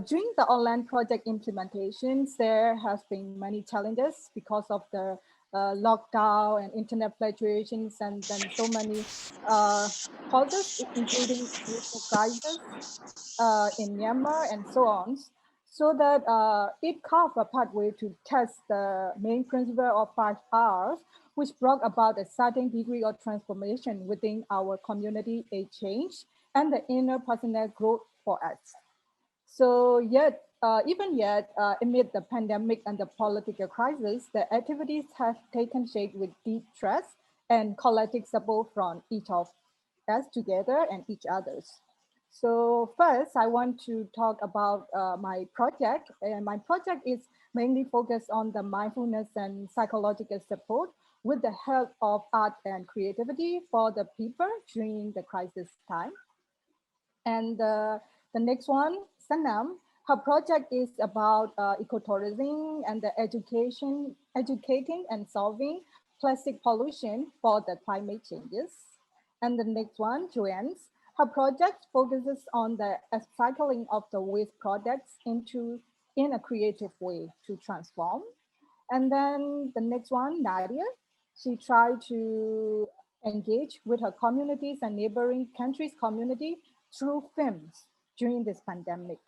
During the online project implementations, there has been many challenges because of the lockdown and internet fluctuations, and then so many causes, including social crisis in Myanmar and so on. So that it carved a pathway to test the main principle of 5 Rs, which brought about a certain degree of transformation within our community, a change, and the inner personal growth for us. So even yet, amid the pandemic and the political crisis, the activities have taken shape with deep trust and collective support from each of us together and each others. So first, I want to talk about my project. And my project is mainly focused on the mindfulness and psychological support with the help of art and creativity for the people during the crisis time. And the next one, Sanam, her project is about ecotourism and the educating and solving plastic pollution for the climate changes. And the next one, Joanne's, her project focuses on the upcycling of the waste products in a creative way to transform. And then the next one, Nadia, she tried to engage with her communities and neighboring countries' community through films during this pandemic.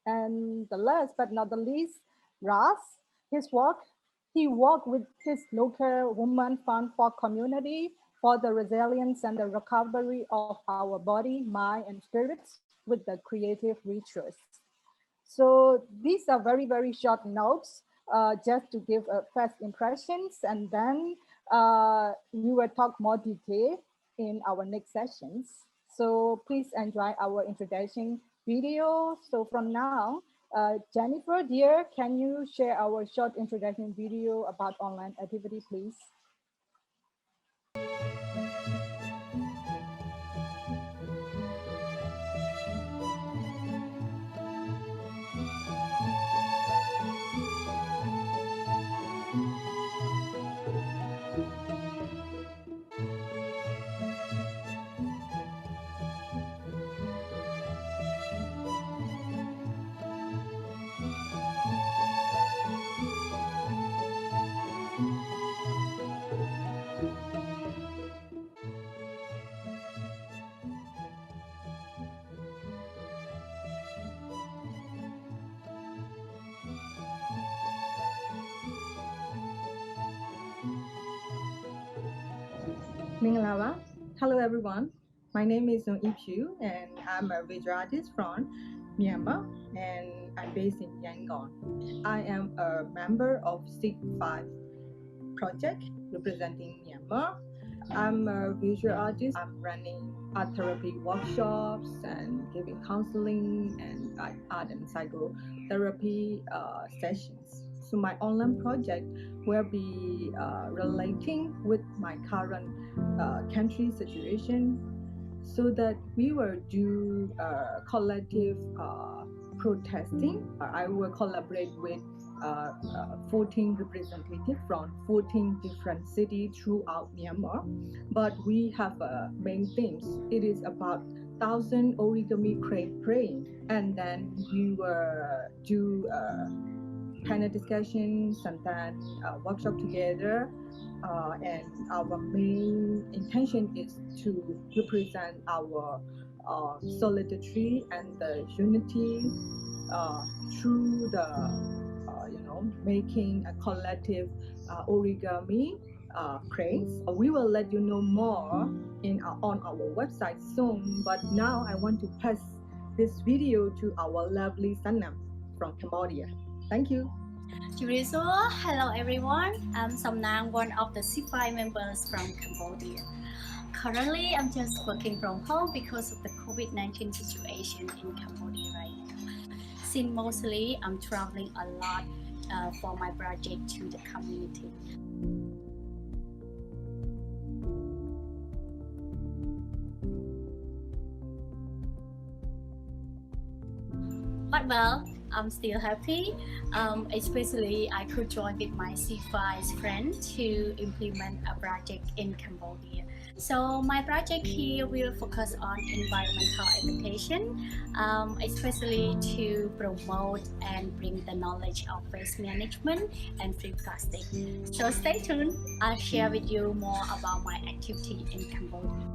And the last but not the least, Ras, his work, he worked with his local woman fund for community for the resilience and the recovery of our body, mind, and spirits with the creative rituals. So these are very, very short notes just to give first impressions, and then we will talk more detail in our next sessions. So please enjoy our introduction video. So from now, Jennifer, dear, can you share our short introduction video about online activity, please? မင်္ဂလာပါ Hello everyone. My name is Song Ipyu and I'm a visual artist from Myanmar and I'm based in Yangon. I am a member of SIG5 project representing Myanmar. I'm a visual artist. I'm running art therapy workshops and giving counseling and art and psychotherapy sessions. So my online project will be relating with my current country situation so that we will do collective protesting. I will collaborate with 14 representatives from 14 different cities throughout Myanmar. But we have main themes. It is about 1,000 origami crane praying, and then we will do panel discussions and then workshop together. And our main intention is to represent our solidarity and the unity through the making a collective origami cranes. We will let you know more on our website soon, but now I want to pass this video to our lovely Sanam from Cambodia. Thank you. Hello everyone, I'm Samnang, one of the C5 members from Cambodia. Currently, I'm just working from home because of the COVID-19 situation in Cambodia right now. Since mostly I'm traveling a lot for my project to the community. But well, I'm still happy, especially I could join with my C5 friend to implement a project in Cambodia. So my project here will focus on environmental education, especially to promote and bring the knowledge of waste management and free plastic. So stay tuned. I'll share with you more about my activity in Cambodia.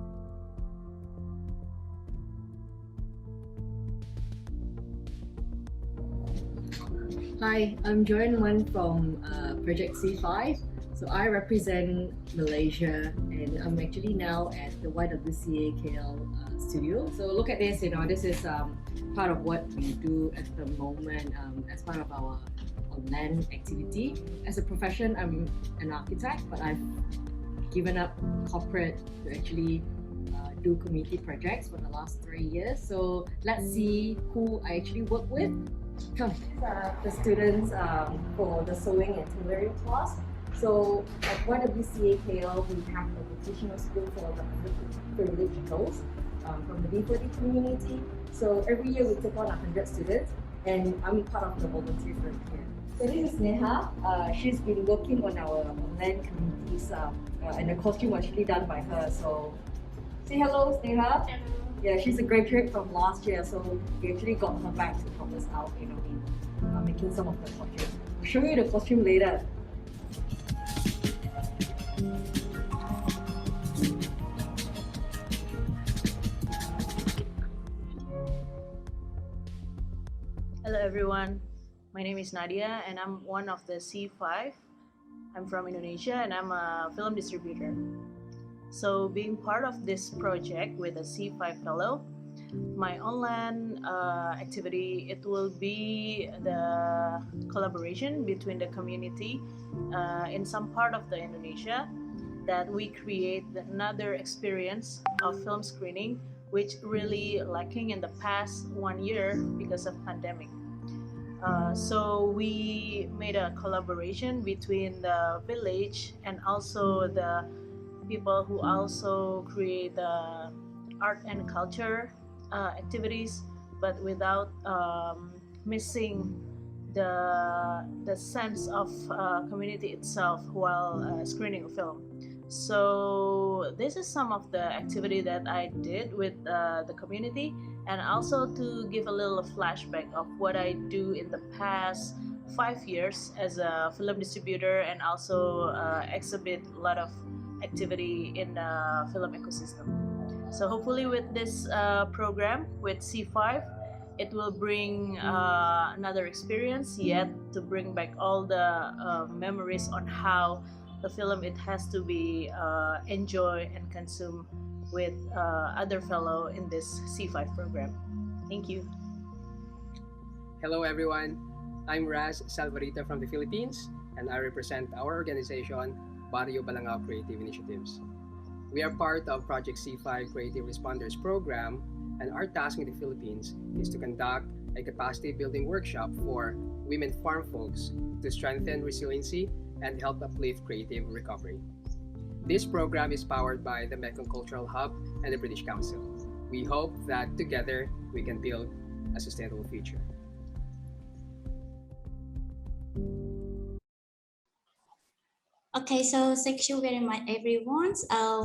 Hi, I'm Joanne Wan from Project C5. So I represent Malaysia, and I'm actually now at the YWCA KL studio. So look at this, this is part of what we do at the moment as part of our land activity. As a profession, I'm an architect, but I've given up corporate to actually do community projects for the last 3 years. So let's see who I actually work with. Come. These are the students for the sewing and tailoring class. So at YWCA KL, we have a vocational school for the underprivileged girls from the B40 community. So every year we take on 100 students, and I'm part of the volunteer firm here. So this is Neha. She's been working on our land communities, and the costume was actually done by her. So say hello, Neha. Yeah, she's a graduate from last year, so we actually got her back to help us out, in making some of the costumes. I'll show you the costume later. Hello everyone, my name is Nadia and I'm one of the C5. I'm from Indonesia and I'm a film distributor. So being part of this project with a C5 fellow, my online activity, it will be the collaboration between the community in some part of the Indonesia, that we create another experience of film screening, which really lacking in the past 1 year because of pandemic. So we made a collaboration between the village and also the people who also create art and culture activities, but without missing the sense of community itself while screening a film. So this is some of the activity that I did with the community, and also to give a little flashback of what I do in the past 5 years as a film distributor, and also exhibit a lot of activity in the film ecosystem. So hopefully with this program with C5, it will bring another experience, yet to bring back all the memories on how the film it has to be enjoyed and consumed with other fellow in this C5 program. Thank you. Hello everyone, I'm Raz Salvarita from the Philippines, and I represent our organization, Barrio Balangao Creative Initiatives. We are part of Project C5 Creative Responders Program, and our task in the Philippines is to conduct a capacity building workshop for women farm folks to strengthen resiliency and help uplift creative recovery. This program is powered by the Mekong Cultural Hub and the British Council. We hope that together we can build a sustainable future. Okay, so thank you very much, everyone.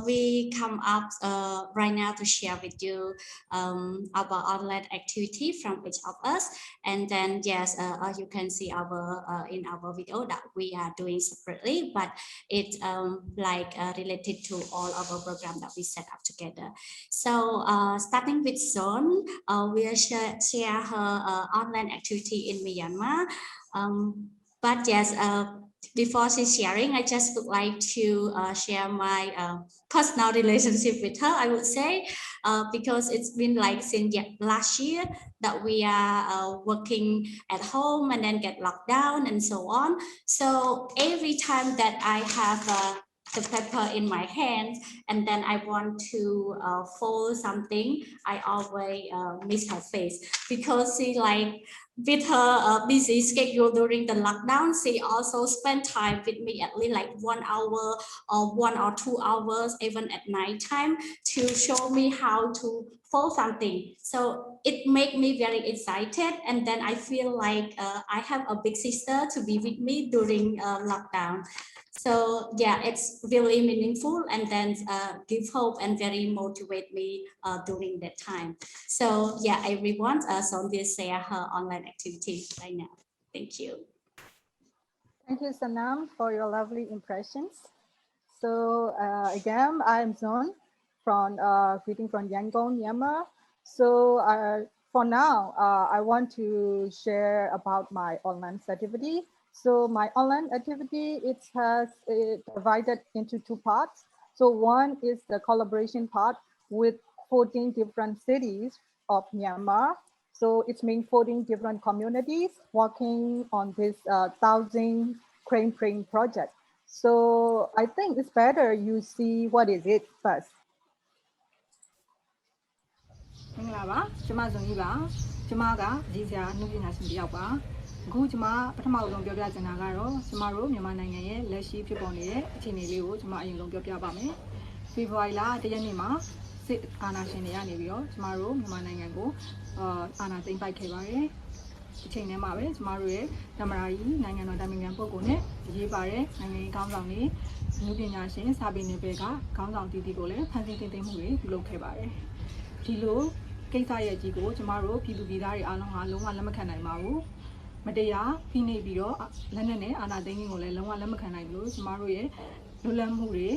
We come up right now to share with you our online activity from each of us, and then yes, as you can see our in our video that we are doing separately, but it's related to all our program that we set up together. So starting with Zone, we'll share her online activity in Myanmar. But yes, before she's sharing, I just would like to share my personal relationship with her, I would say, because it's been like since last year that we are working at home and then get locked down and so on. So every time that I have the paper in my hands and then I want to fold something, I always miss her face, because she like with her busy schedule during the lockdown, she also spent time with me at least like 1 hour or 1 or 2 hours, even at night time, to show me how to fold something. So it made me very excited, and then I feel like I have a big sister to be with me during lockdown. So yeah, it's really meaningful and then give hope and very motivate me during that time. So yeah, everyone, so this share her online activity right now. Thank you. Thank you, Sanam, for your lovely impressions. So again, I'm Zon from greeting from Yangon, Myanmar. So for now, I want to share about my online activity. So my online activity, it has divided into two parts. So one is the collaboration part with 14 different cities of Myanmar. So it's mean 14 different communities working on this 1,000 crane print project. So I think it's better you see what is it first. မင်္ဂလာပါကျမဇွန်ကြီးပါကျမကရေးစရာနှုတ်ပညာရှင်တစ်ယောက်ပါအခုကျမပထမဆုံးပြောပြချင်တာကတော့ကျမတို့မြန်မာနိုင်ငံရဲ့လက်ရှိဖြစ်ပေါ်နေတဲ့အခြေအနေလေးကိုကျမအရင်ဆုံးပြောပြပါမယ်ဖေဖော်ဝါရီလ1ရက်နေ့မှာစစ်အာဏာရှင်တွေကနေပြီးတော့ကျမတို့မြန်မာနိုင်ငံကိုအာဏာသိမ်းပိုက်ခဲ့ပါတယ်အချိန်ထဲမှာပဲကျမတို့ရဲ့သမ္မတကြီးနိုင်ငံတော်တိုင်ပင်ခံပုဂ္ဂိုလ်နဲ့ရေးပါတဲ့နိုင်ငံရေးခေါင်းဆောင်တွေနှုတ်ပညာရှင်စာပေနယ်ပယ်ကခေါင်းဆောင်တည်တည်ကိုလည်းဖန်ဆီးတင်သွင်းမှုတွေပြုလုပ်ခဲ့ပါတယ်ဒီလိုကိစ္စရဲ့ကြီးကိုကျမတို့ပြည်သူပြည်သားတွေအားလုံးဟာလုံးဝလက်မခံနိုင်ပါဘူးမတရားဖိနှိပ်ပြီးတော့လက်နက်နဲ့အာဏာသိမ်းခြင်းကိုလည်းလုံးဝလက်မခံနိုင်ဘူးလို့ကျမတို့ရဲ့လွတ်လပ်မှုတွေ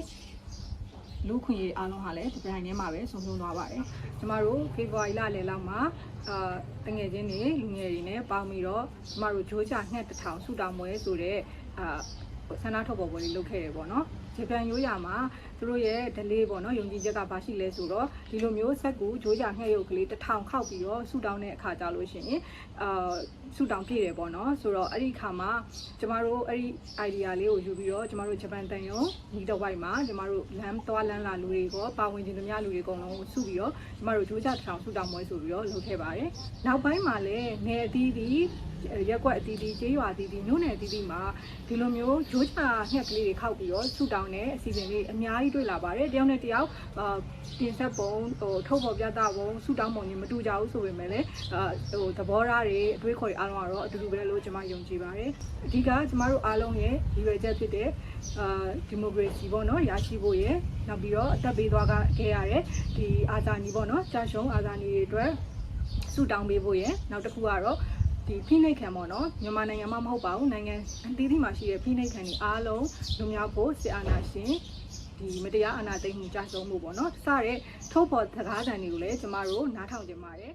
လူခွင့်ရေးအားလုံးဟာလည်းဒီပိုင်းထဲမှာပဲဆုံးရှုံးသွားပါတယ်ကျမတို့ဖေဖော်ဝါရီလလယ်လောက်မှာတငယ်ချင်းတွေလူငယ်တွေနဲ့ပေါင်းပြီးတော့ကျမတို့ဂျိုးချငှက်တစ်ထောင်ဆူတောင်ပွဲဆိုတဲ့ဆန္ဒထုတ်ပေါ်ပွဲလေးလုပ်ခဲ့တယ်ပေါ့နော်ဂျပန်ရိုးရာမှာသူတို့ရဲ့ delay ပေါ့နော်ယုံကြည်ချက်ကဘာရှိလဲဆိုတော့ဒီလိုမျိုးဆက်ကူဂျိုးချငှက်ရုပ်ကလေး1000ခောက်ပြီးတော့ဆူတောင်းတဲ့အခါကြလို့ရှိရင်ဆူတောင်းပြည့်တယ်ပေါ့နော်ဆိုတော့အဲ့ဒီအခါမှာကျမတို့အဲ့ဒီ idea လေးကိုယူပြီးတော့ကျမတို့ဂျပန်တန်ယုံဒီတော့ဝိုက်မှာကျမတို့လမ်းသွားလမ်းလာလူတွေကောပါဝင်ခြင်းတို့များလူတွေအကုန်လုံးကိုစုပြီးတော့ကျမတို့ဂျိုးချ1000ဆူတောင်းပွဲဆိုပြီးတော့လုပ်ခဲ့ပါတယ်နောက်ပိုင်းမှာလည်းနယ်အသီးသီးရက်ကွက်အသီးသီးကျေးရွာအသီးသီးမြို့နယ်အသီးသီးမှာဒီလိုမျိုးဂျိုးချငှက်ကလေးတွေခောက်ပြီးတော့ဆူတောင်းတဲ့အစီအစဉ်လေးအများကြီးတွေ့လာပါတယ်တယောက်နဲ့တယောက်တင်ဆက်ပုံထုတ်ဖော်ပြသပုံဆူတောင်းပုံတွေမတူကြဘူးဆိုပေမဲ့လည်းသဘောထားတွေအတွေးခေါ်တွေအားလုံးကတော့အတူတူပဲလို့ကျွန်မယုံကြည်ပါတယ်အဓိကကျမတို့အားလုံးရဲ့ရည်ရွယ်ချက်ဖြစ်တဲ့ဒီမိုကရေစီပေါ့နော်ရရှိဖို့ရယ်နောက်ပြီးတော့အသက်ပေးသွားခဲ့ရတဲ့ဒီအာဇာနည်ပေါ့နော်ကြာရှုံးအာဇာနည်တွေအတွက်ဆူတောင်းပေးဖို့ရယ်နောက်တစ်ခုကတော့ဒီဖိနှိပ်ခံပေါ့နော်မြန်မာနိုင်ငံမှာမဟုတ်ပါဘူးနိုင်ငံအသီးသီးမှာရှိတဲ့ဖိနှိပ်ခံတွေအားလုံးလူမျိုးဖို့စစ်အာဏာရှင်ဒီမတရားအာဏာသိမ်းမှုကြာဆုံးမှုပေါ့နော်စတဲ့ထုတ်ဖော်စကားသံတွေကိုလည်းကျမတို့နားထောင်ကြပါတယ်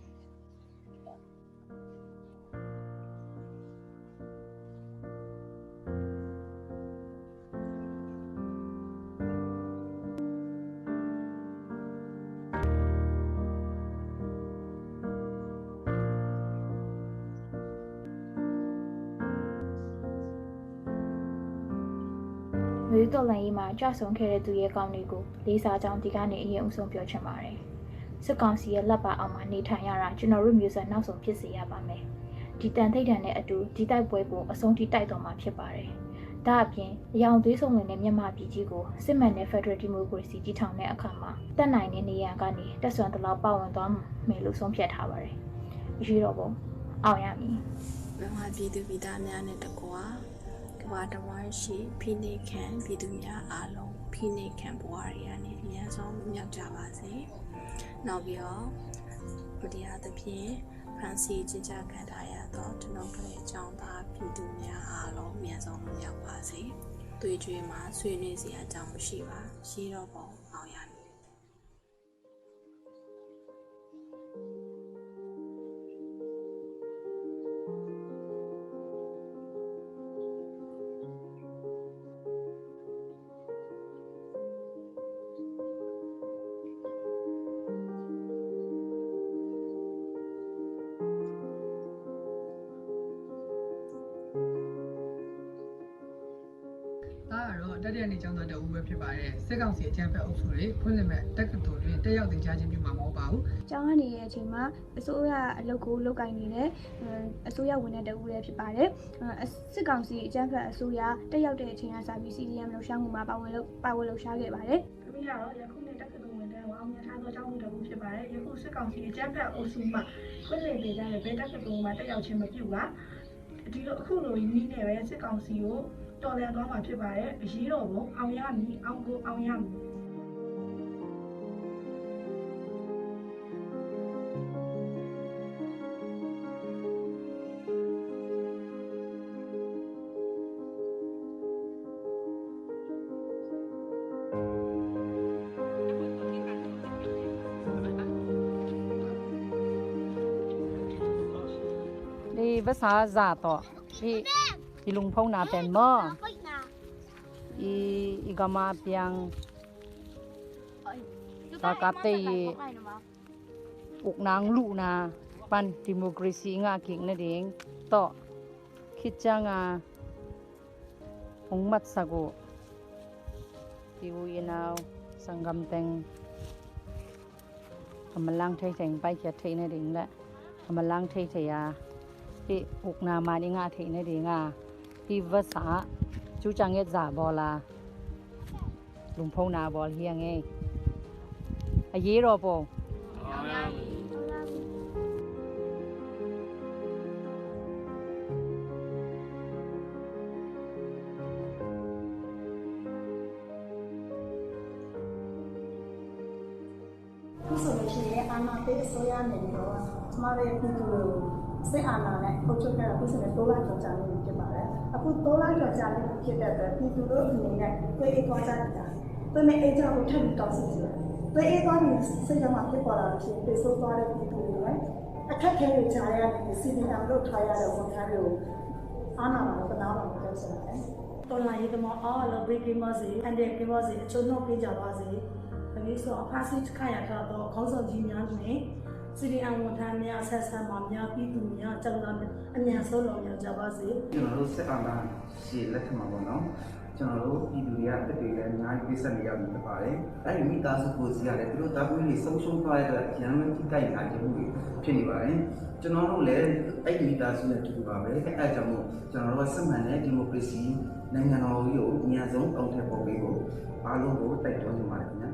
မျိုးတော်လိုင်းရေးမှာကြဆုံခဲ့တဲ့သူရဲ့ကောင်းတွေကိုလေးစားကြောင်းဒီကနေအရင်အဆုံးပြောချင်ပါတယ်။စစ်ကောင်စီရဲ့လက်ပါအောင်မှာနေထိုင်ရတာကျွန်တော်တို့မျိုးဆက်နောက်ဆုံးဖြစ်စေရပါမယ်။ဒီတန်ထိတ်တန်တဲ့အတူဒီတိုက်ပွဲကိုအဆုံးထိတိုက်တော်မှာဖြစ်ပါတယ်။ဒါအပြင်အယောင်သွေးဆောင်ဝင်တဲ့မြန်မာပြည်ကြီးကိုစစ်မှန်တဲ့ Federal Democracy တည်ထောင်တဲ့အခါမှာတက်နိုင်တဲ့နေရာကနေတက်ဆွမ်းတလောက်ပါဝင်သွားမယ်လို့ဆုံးဖြတ်ထားပါတယ်။ရွေးတော့ပုံအောင်ရမည်။ မြန်မာပြည်သူပြည်သားများနဲ့တကွာကမ္ဘာတဝန်းရှိဖိနှိပ်ခံပြည်သူများအားလုံးဖိနှိပ်ခံဘဝတွေကနေအများဆုံးမြောက်ကြပါစေ။နောက်ပြီးတော့ဗုဒ္ဓရာသဖြင့်ဖန်စီကျင့်ကြခံထားရသောကျွန်တော်တို့ရဲ့ကျောင်းသားပြည်သူများအားလုံးအများဆုံးမြောက်ပါစေ။တွေ့ကြွေးမှာဆွေးနွေးစရာအကြောင်းမရှိပါ။ရှိတော့ပုံအောင်ရမည် တတိယနေ့ကျောင်းသားတအူးပဲဖြစ်ပါတယ်စစ်ကောင်စီအကြမ်းဖက်အုပ်စုတွေဖွင့်လှစ်မဲ့တက္ကသိုလ်တွင်တက်ရောက်သင်ကြားခြင်းပြုမှာမဟုတ်ပါဘူးကျောင်းကနေတဲ့အချိန်မှာအစိုးရအလုပ်ကိုလုပ်ကိုင်နေတဲ့အစိုးရဝန်ထမ်းတအူးလည်းဖြစ်ပါတယ်စစ်ကောင်စီအကြမ်းဖက်အစိုးရတက်ရောက်တဲ့အချိန်ကစပြီး CDM လှုပ်ရှားမှုမှာပါဝင်လှုပ်ရှားခဲ့ပါတယ်။ပြီးတော့ယခုနှစ်တက္ကသိုလ်ဝန်ထမ်းအောင်မြင်ထားသောကျောင်းသူတအူးဖြစ်ပါတယ်။ယခုစစ်ကောင်စီအကြမ်းဖက်အုပ်စုမှဖွင့်လှစ်ပေးကြတဲ့ဘယ်တက္ကသိုလ်မှာတက်ရောက်ခြင်းမပြုပါ။ဒီလိုအခုလိုနည်းနဲ့ပဲစစ်ကောင်စီကို တော်လည်သွားမှာဖြစ်ပါတယ်အရေးတော်ပုံအောင်ရမည်အောင်ကိုအောင်ရမည်ภาษาจาต่อที่ลุงพงนาเป็นมออีกมาเปียงตากาเตอุกนางลูนาปันดิโมกรีซีงาเก่งนั่นเองต่อคิดจังองมัดสะโกที่วุยนาวสังกำแตงกำมะลังไทยแตงไปเขียดไทยนั่นเองแหละกำมะลังไทยไทยที่อุกนามาในงาเทในเดงาที่ภาษาจูจังเงจ่าบอลาลุงพงนาบอลเฮียงไงอายีรอปอผู้สมัยชีวิตอาณาเตสโซยาเนี่ยเรามาเรียนที่ตัวစစ်အာဏာနဲ့အုပ်ချုပ်ခဲ့တာပြည်စနဲ့3လကျော်ကြာနေဖြစ်ပါတယ်။အခု3လကျော်ကြာနေဖြစ်တဲ့အတွက်ပြည်သူတို့အနေနဲ့တွေ့အေးသွားကြတာ။တွေ့မဲ့အေးကြောင့်ထပ်ပြီးတောင်းဆိုကြတယ်။တွေ့အေးသွားပြီးစိတ်ထဲမှာဖြစ်ပေါ်လာတဲ့ပြေဆိုးသွားတဲ့ပြည်သူတွေအခက်အခဲတွေကြားရတဲ့စီမံလုပ်ထားရတဲ့ဝန်ထမ်းတွေကိုအာဏာမှာပနာမှာပြောဆိုတယ်။တော်လာရေးသမားအားလုံးဘေးကင်းပါစေအန်ဒီကင်းပါစေအချို့နှုတ်ပေးကြပါစေ။ဒီဆိုအဖားစစ်ခါရတော့ခေါင်းဆောင်ကြီးများနဲ့စီရီအန်ဝန်ထမ်းများဆက်ဆံမှာများပြည်သူများကြောက်လာအမြန်ဆုံးတော်များကြပါစေကျွန်တော်တို့စစ်အာဏာရှင်လက်ထက်မှာပေါ့နော်ကျွန်တော်တို့ပြည်သူတွေအသက်တွေလည်းအများကြီးပြည့်စုံနေရပြီဖြစ်ပါတယ်အဲဒီမိသားစုကိုစီရတယ်သူတို့တာဝန်တွေဆုံးရှုံးသွားတဲ့အတွက်ရန်မတိကိုက်လာခြင်းတွေဖြစ်နေပါတယ်ကျွန်တော်တို့လည်းအဲ့ဒီမိသားစုနဲ့တူတူပါပဲအဲအကြောင်းမို့ကျွန်တော်တို့ကစစ်မှန်တဲ့ဒီမိုကရေစီနိုင်ငံတော်ကြီးကိုအများဆုံးအောင်ထည့်ပေါ်ပေးဖို့အားလုံးကိုတိုက်တွန်းနေပါတယ်ခင်ဗျာ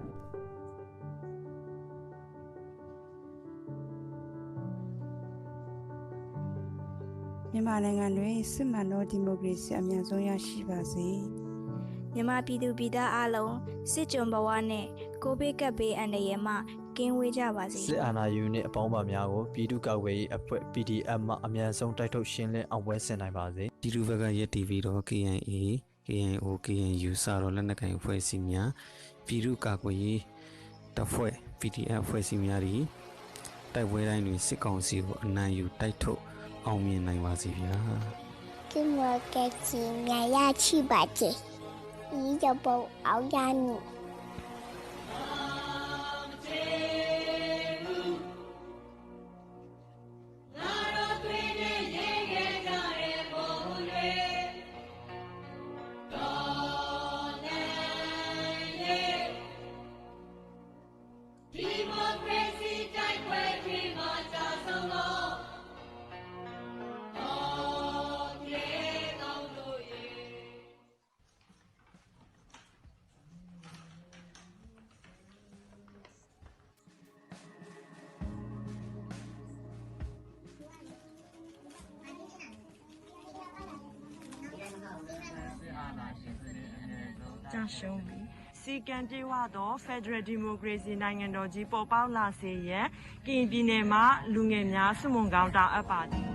မြန်မာနိုင်ငံတွင်စစ်မှန်သောဒီမိုကရေစီအမြန်ဆုံးရရှိပါစေမြန်မာပြည်သူပြည်သားအလုံးစစ်ကြုံဘဝနဲ့ကိုဗစ်ကပ်ဘေးအန္တရာယ်မှကင်းဝေးကြပါစေစစ်အာဏာယူနှင့်အပေါင်းပါများကိုပြည်သူ့ကာကွယ်ရေးအဖွဲ့ PDF မှအမြန်ဆုံးတိုက်ထုတ်ရှင်းလင်းအောင်ပွဲဆင်နိုင်ပါစေဒီလူဘက်ကရက် TV တော့ KNA KNO KNU စတော့လက်နက်ကိုင်အဖွဲ့အစည်းများပြည်သူ့ကာကွယ်ရေးတပ်ဖွဲ့ PDF အဖွဲ့အစည်းများ၏တိုက်ပွဲတိုင်းတွင်စစ်ကောင်စီကိုအနိုင်ယူတိုက်ထုတ်အောင်မြင်နိုင်ပါစေဗျာဒီမိုကရေစီများရရှိပါစေဤကြပေါ်အောင်ရမည်ကြာရှုံးပြီစီကံပြေဝသော Federal Democracy နိုင်ငံတော်ကြီးပေါ်ပေါက်လာစေရန်ကရင်ပြည်နယ်မှာလူငယ်များစုမုံကောင်းတောင်းအပ်ပါသည်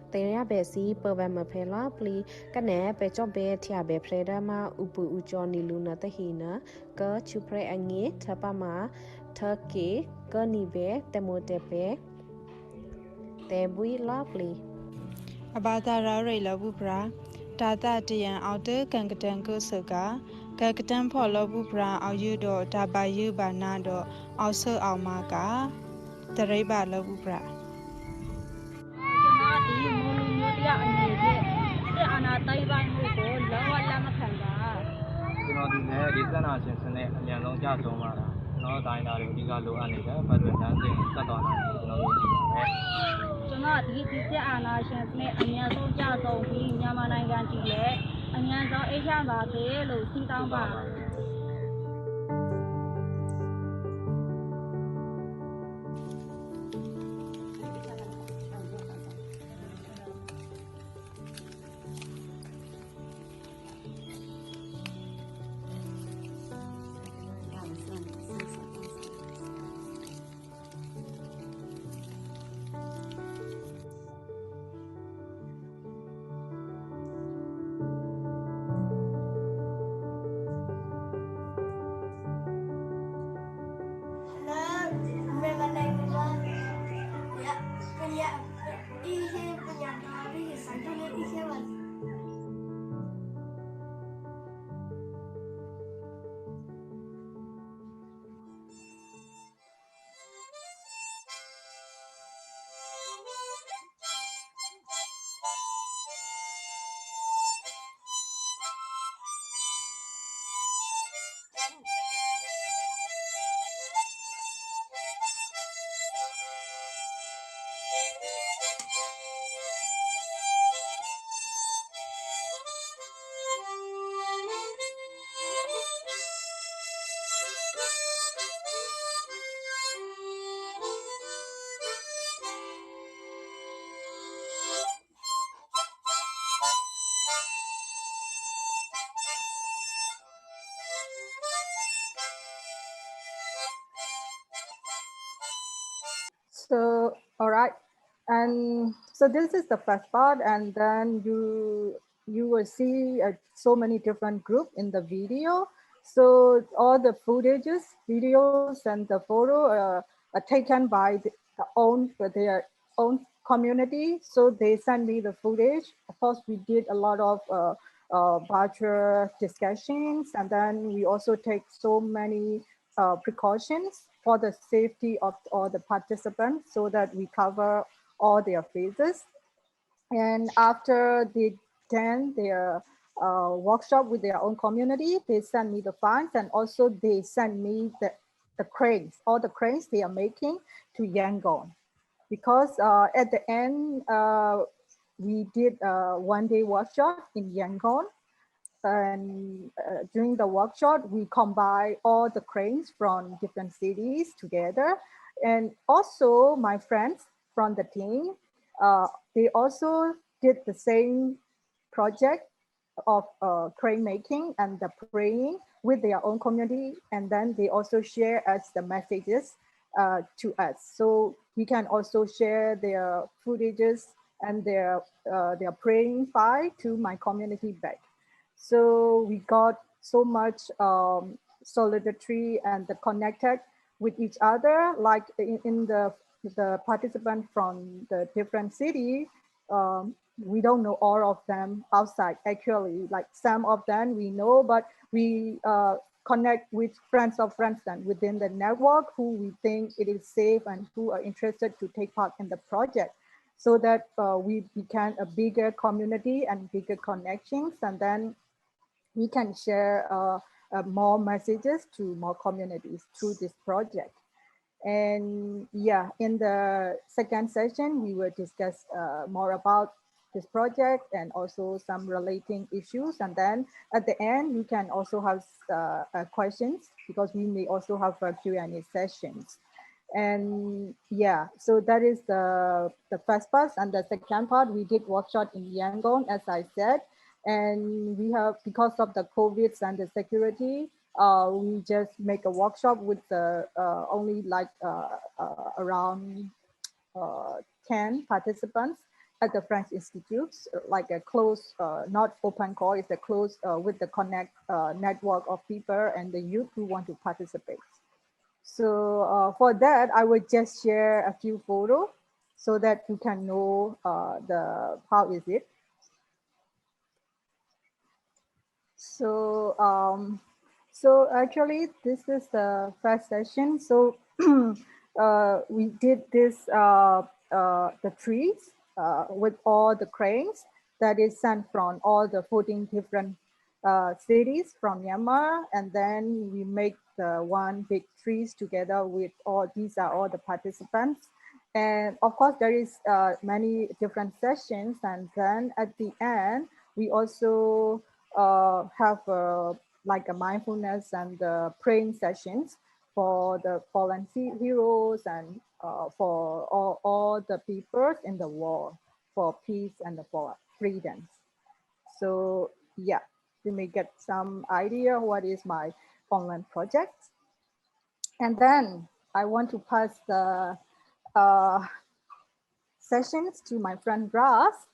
แต่ระเบสีเปิดแบบมาเพลาปลีกันแหนไปจอบเบที่อาเบเพลดามาอุปอุจอนิลูนาตหีนะก็ชุเพรอังเงทปามาเธอเกก็นิเบเตโมเตเปแต่บุยลาปลีอบาตาราเรลบุปราตาตาเตียนเอาเตกันกะตังกุสกากันกะตังพอลบุปราเอายูดอตาบายูบานาดอเอาเซเอามากาตะไรบาลบุปราအနေဖြင့်စစ်အာဏာသိမ်းပိုင်းမှုကိုလုံးဝလက်မခံပါကျွန်တော်ဒီနဲ့ဒီစန္ဒာရှင်စနစ်အမြန်ဆုံးကြဆုံးပါတာကျွန်တော်တိုင်းသားတွေအဓိကလိုအပ်နေတဲ့ဖက်ဒရယ်တန်းစင်ဆက်သွားနိုင်တယ်ကျွန်တော်တို့ကြည့်ပါမယ်ကျွန်တော်ဒီစစ်အာဏာရှင်စနစ်အမြန်ဆုံးကြဆုံးပြီးမြန်မာနိုင်ငံကြည့်လေအမြန်ဆုံးအေးချမ်းပါစေလို့ဆုတောင်းပါ So, all right. And so this is the first part, and then you will see so many different groups in the video. So all the footages, videos, and the photo are taken by their own community. So they send me the footage. Of course, we did a lot of virtual discussions, and then we also take so many precautions for the safety of all the participants so that we cover all their phases. And after they done their workshop with their own community, they send me the funds, and also they send me the cranes, all the cranes they are making to Yangon. Because at the end, we did a one-day workshop in Yangon. And during the workshop, we combine all the cranes from different cities together. And also my friends from the team, they also did the same project of crane making and the praying with their own community. And then they also share us the messages to us. So we can also share their footages and their praying file to my community back. So we got so much solidarity and the connected with each other, like in the participants from the different city. We don't know all of them outside actually, like some of them we know, but we connect with friends of friends then within the network who we think it is safe and who are interested to take part in the project, so that we become a bigger community and bigger connections, and then we can share more messages to more communities through this project. And yeah, in the second session, we will discuss more about this project and also some relating issues. And then at the end, we can also have questions, because we may also have Q&A sessions. And yeah, so that is the first part. And the second part, we did workshop in Yangon, as I said. And we have, because of the COVID and the security, we just make a workshop with the only like around 10 participants at the French institutes, like a closed, not open call, it's a closed with the connect network of people and the youth who want to participate. So for that, I will just share a few photos so that you can know how is it. So so actually this is the first session. So we did this the trees with all the cranes that is sent from all the 14 different cities from Myanmar, and then we make the one big trees together with all these are all the participants. And of course there is many different sessions, and then at the end we also have like a mindfulness and praying sessions for the fallen heroes and for all the people in the war, for peace and for freedom. So yeah, you may get some idea what is my online project. And then I want to pass the sessions to my friend Ras.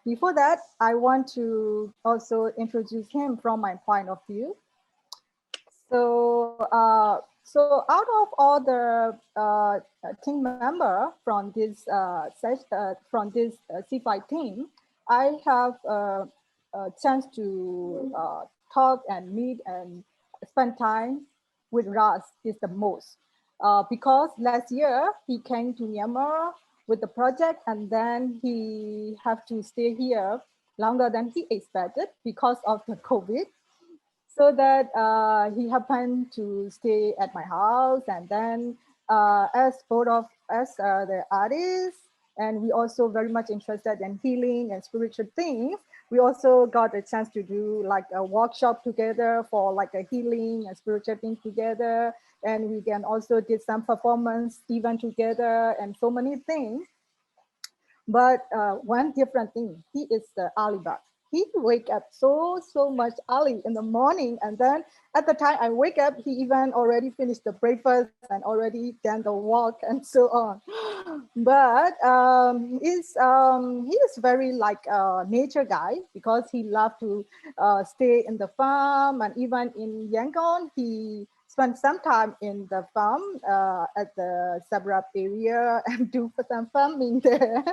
Before that, I want to also introduce him from my point of view. So, so out of all the team member from this C5 team, I have a chance to talk and meet and spend time with Ras is the most. Because last year he came to Myanmar with the project, and then he have to stay here longer than he expected because of the COVID. So that he happened to stay at my house, and then as both of us are the artists, and we also very much interested in healing and spiritual things, we also got a chance to do like a workshop together for like a healing and spiritual thing together. And we can also did some performance event together and so many things. But one different thing, he is the Alibag. he wake up so much early in the morning, and then at the time I wake up, he even already finished the breakfast and already done the walk and so on. But he is very like a nature guy, because he loved to stay in the farm, and even in Yangon he spent some time in the farm at the suburb area and do some farming there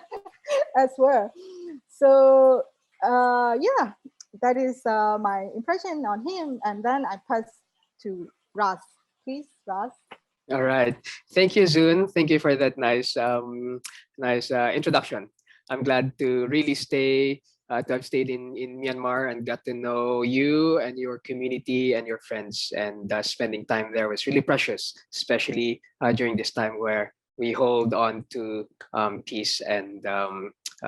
as well. So yeah, that is my impression on him. And then I pass to Ras. Please, Ras. All right. Thank you, Zun. Thank you for that nice, introduction. I'm glad to really to have stayed in Myanmar and got to know you and your community and your friends. And spending time there was really precious, especially during this time where we hold on to peace and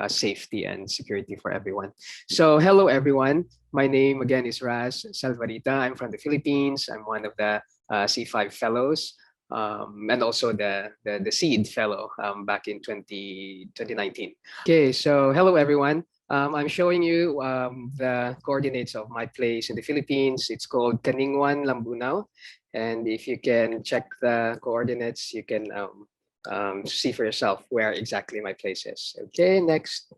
safety and security for everyone. So hello, everyone. My name again is Raz Salvarita. I'm from the Philippines. I'm one of the C5 fellows. And also the SEED fellow back in 2019. Okay, so hello everyone. I'm showing you the coordinates of my place in the Philippines. It's called Kaningwan, Lambunao. And if you can check the coordinates, you can see for yourself where exactly my place is. Okay, next.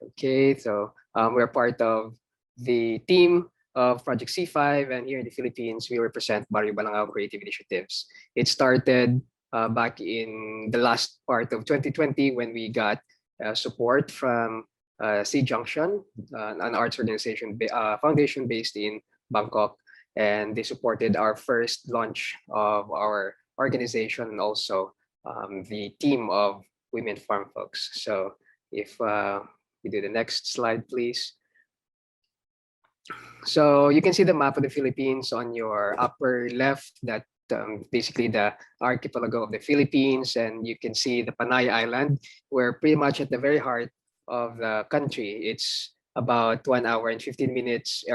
Okay, so we're part of the team of Project C5, and here in the Philippines, we represent Barrio Balangao Creative Initiatives. It started back in the last part of 2020 when we got support from C Junction, an arts organization foundation based in Bangkok, and they supported our first launch of our organization and also the team of women farm folks. So if we do the next slide, please. So you can see the map of the Philippines on your upper left, that basically the archipelago of the Philippines, and you can see the Panay Island. We're pretty much at the very heart of the country. It's about 1 hour and 15 minutes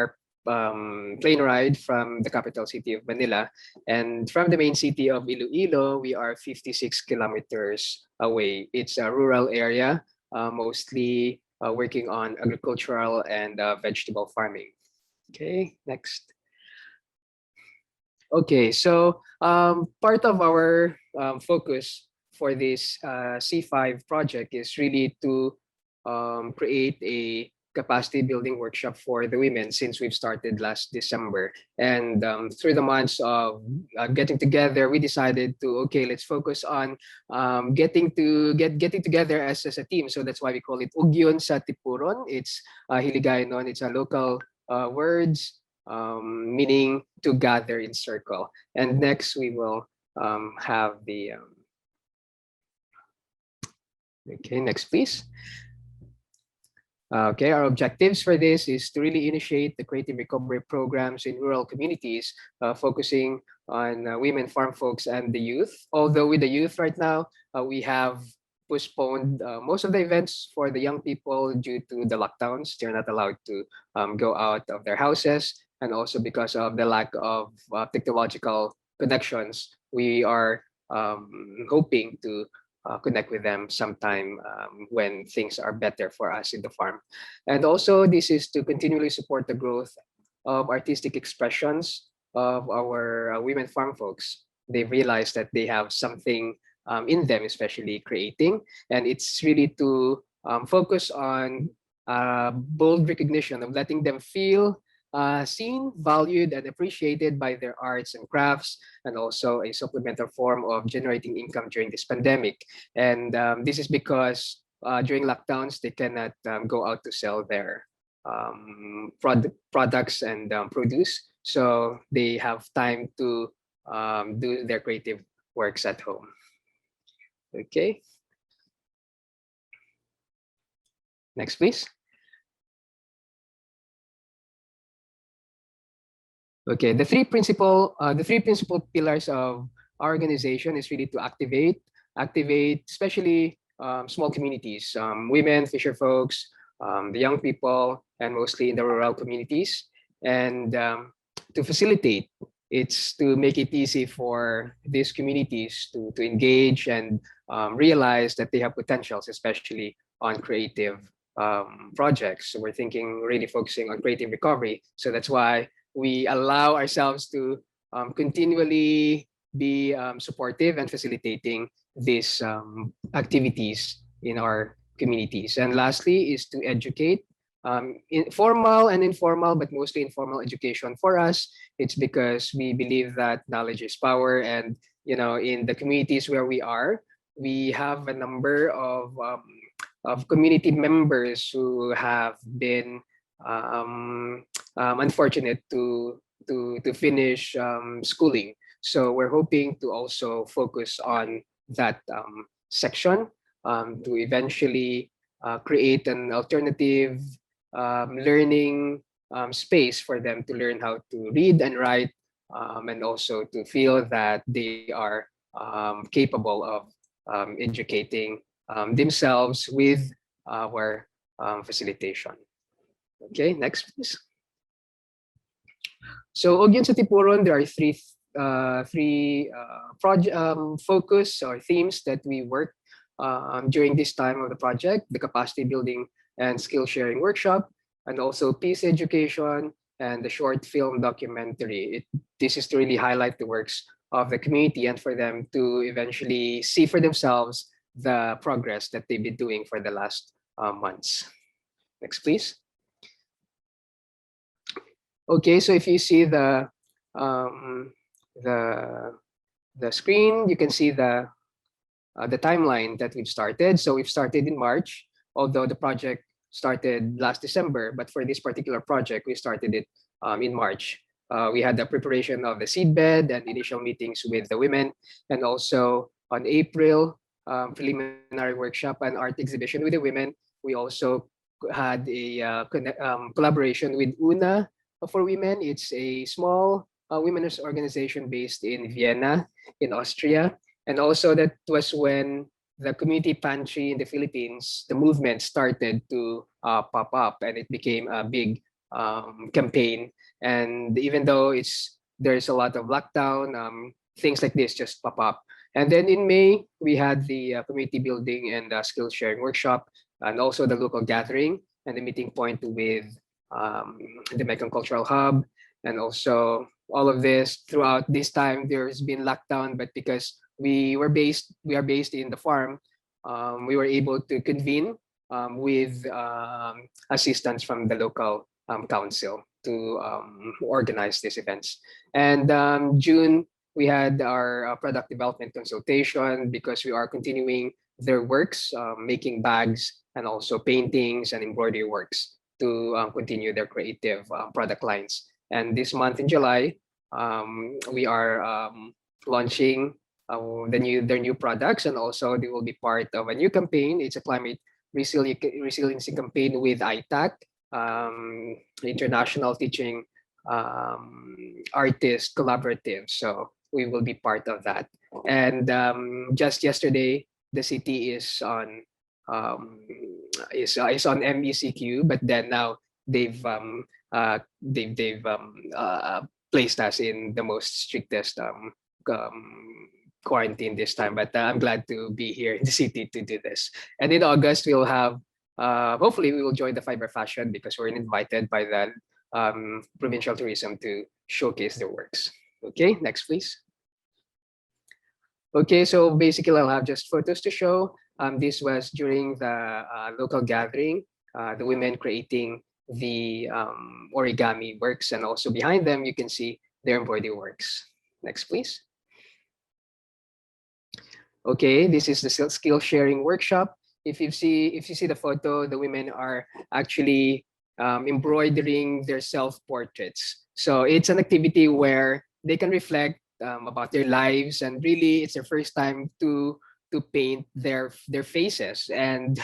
plane ride from the capital city of Manila. And from the main city of Iloilo, we are 56 kilometers away. It's a rural area, mostly working on agricultural and vegetable farming. Okay, next. Okay, so part of our focus for this C5 project is really to create a capacity building workshop for the women, since we've started last December. And through the months of getting together, we decided to, okay, let's focus on getting together as a team. So that's why we call it Ugyon sa Tipuron. It's Hiligaynon. It's a local words meaning to gather in circle. And next we will have the okay, next please. Okay, our objectives for this is to really initiate the creative recovery programs in rural communities, focusing on women farm folks and the youth. Although with the youth right now, we have postponed most of the events for the young people due to the lockdowns. They're not allowed to go out of their houses, and also because of the lack of technological connections. We are hoping to connect with them sometime when things are better for us in the farm. And also this is to continually support the growth of artistic expressions of our women farm folks. They realize that they have something in them, especially creating, and it's really to focus on bold recognition of letting them feel seen, valued, and appreciated by their arts and crafts, and also a supplemental form of generating income during this pandemic. And this is because during lockdowns, they cannot go out to sell their products and produce. So they have time to do their creative works at home. Okay. Next, please. Okay, the three principal pillars of our organization is really to activate, especially small communities, women, fisher folks, the young people, and mostly in the rural communities, and to facilitate. It's to make it easy for these communities to engage and realize that they have potentials, especially on creative projects. So we're thinking really focusing on creative recovery. So that's why we allow ourselves to continually be supportive and facilitating these activities in our communities. And lastly is to educate, formal and informal, but mostly informal education. For us, it's because we believe that knowledge is power, and in the communities where we have a number of community members who have been unfortunate to finish schooling. So we're hoping to also focus on that section to eventually create an alternative learning space for them to learn how to read and write, and also to feel that they are capable of educating themselves with our facilitation. Okay, next please. So Ogyan sa Tipuron, there are three project focus or themes that we work during this time of the project: the capacity building and skill sharing workshop, and also peace education, and the short film documentary. This is to really highlight the works of the community and for them to eventually see for themselves the progress that they've been doing for the last months. Next, please. Okay, so if you see the screen, you can see the timeline that we've started. So we've started in March, although the project started last December, but for this particular project, we started it in March. We had the preparation of the seedbed and initial meetings with the women, and also on April, preliminary workshop and art exhibition with the women. We also had a collaboration with UNA for Women. It's a small women's organization based in Vienna, in Austria. And also that was when the community pantry in the Philippines, the movement started to pop up, and it became a big campaign. And even though there's a lot of lockdown, things like this just pop up. And then in May, we had the community building and skill sharing workshop, and also the local gathering and the meeting point with the Mekong Cultural Hub. And also all of this throughout this time, there's been lockdown, but because we are based in the farm, we were able to convene with assistance from the local council to organize these events. And June, we had our product development consultation because we are continuing their works, making bags and also paintings and embroidery works to continue their creative product lines. And this month in July, we are launching their new products, and also they will be part of a new campaign. It's a climate resiliency campaign with ITAC, International Teaching Artist Collaborative. So we will be part of that. And just yesterday, the city is on MECQ, but then now they've placed us in the most strictest quarantine this time. But I'm glad to be here in the city to do this. And in August, we'll have hopefully we will join the fiber fashion because we're invited by the provincial tourism to showcase their works. Okay, next please. Okay, so basically I'll have just photos to show. This was during the local gathering, the women creating the origami works, and also behind them you can see their embroidery works. Next please. Okay, this is the skill sharing workshop. If you see the photo, the women are actually embroidering their self-portraits. So it's an activity where they can reflect about their lives, and really it's their first time to paint their faces, and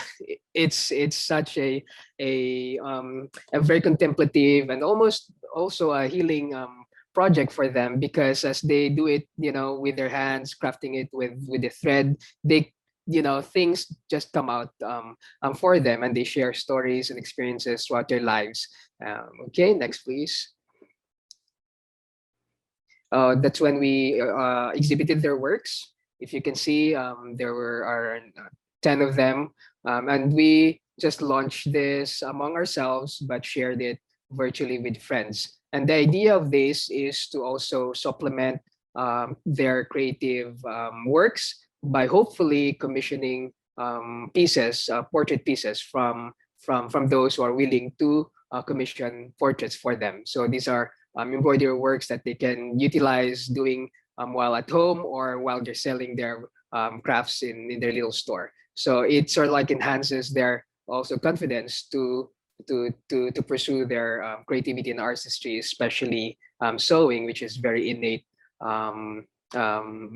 it's such a very contemplative and almost also a healing project for them, because as they do it, with their hands, crafting it with the thread, they things just come out for them, and they share stories and experiences throughout their lives. Okay, next please. That's when we exhibited their works. If you can see, there are 10 of them, and we just launched this among ourselves, but shared it virtually with friends. And the idea of this is to also supplement their creative works by hopefully commissioning pieces, portrait pieces from those who are willing to commission portraits for them. So these are embroidery works that they can utilize doing while at home or while they're selling their crafts in their little store. So it sort of like enhances their also confidence to pursue their creativity and artistry, especially sewing, which is very innate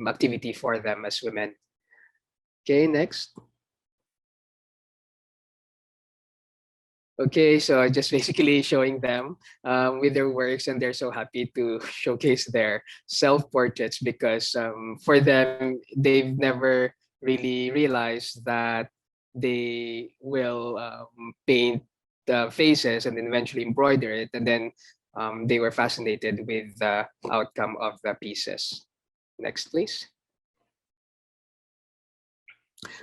activity for them as women. Okay, next. Okay, so just basically showing them with their works, and they're so happy to showcase their self-portraits because for them, they've never really realized that they will paint the faces and then eventually embroider it, and then they were fascinated with the outcome of the pieces. Next, please.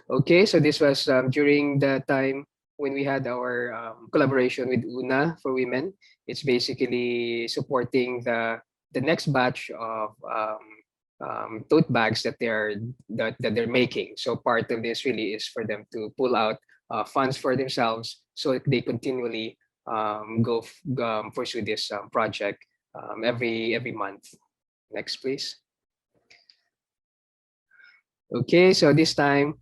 Okay, so this was during the time when we had our collaboration with UNA for Women. It's basically supporting the next batch of tote bags that they're making. So part of this really is for them to pull out funds for themselves so that they continually pursue this project every month. Next, please. Okay, so this time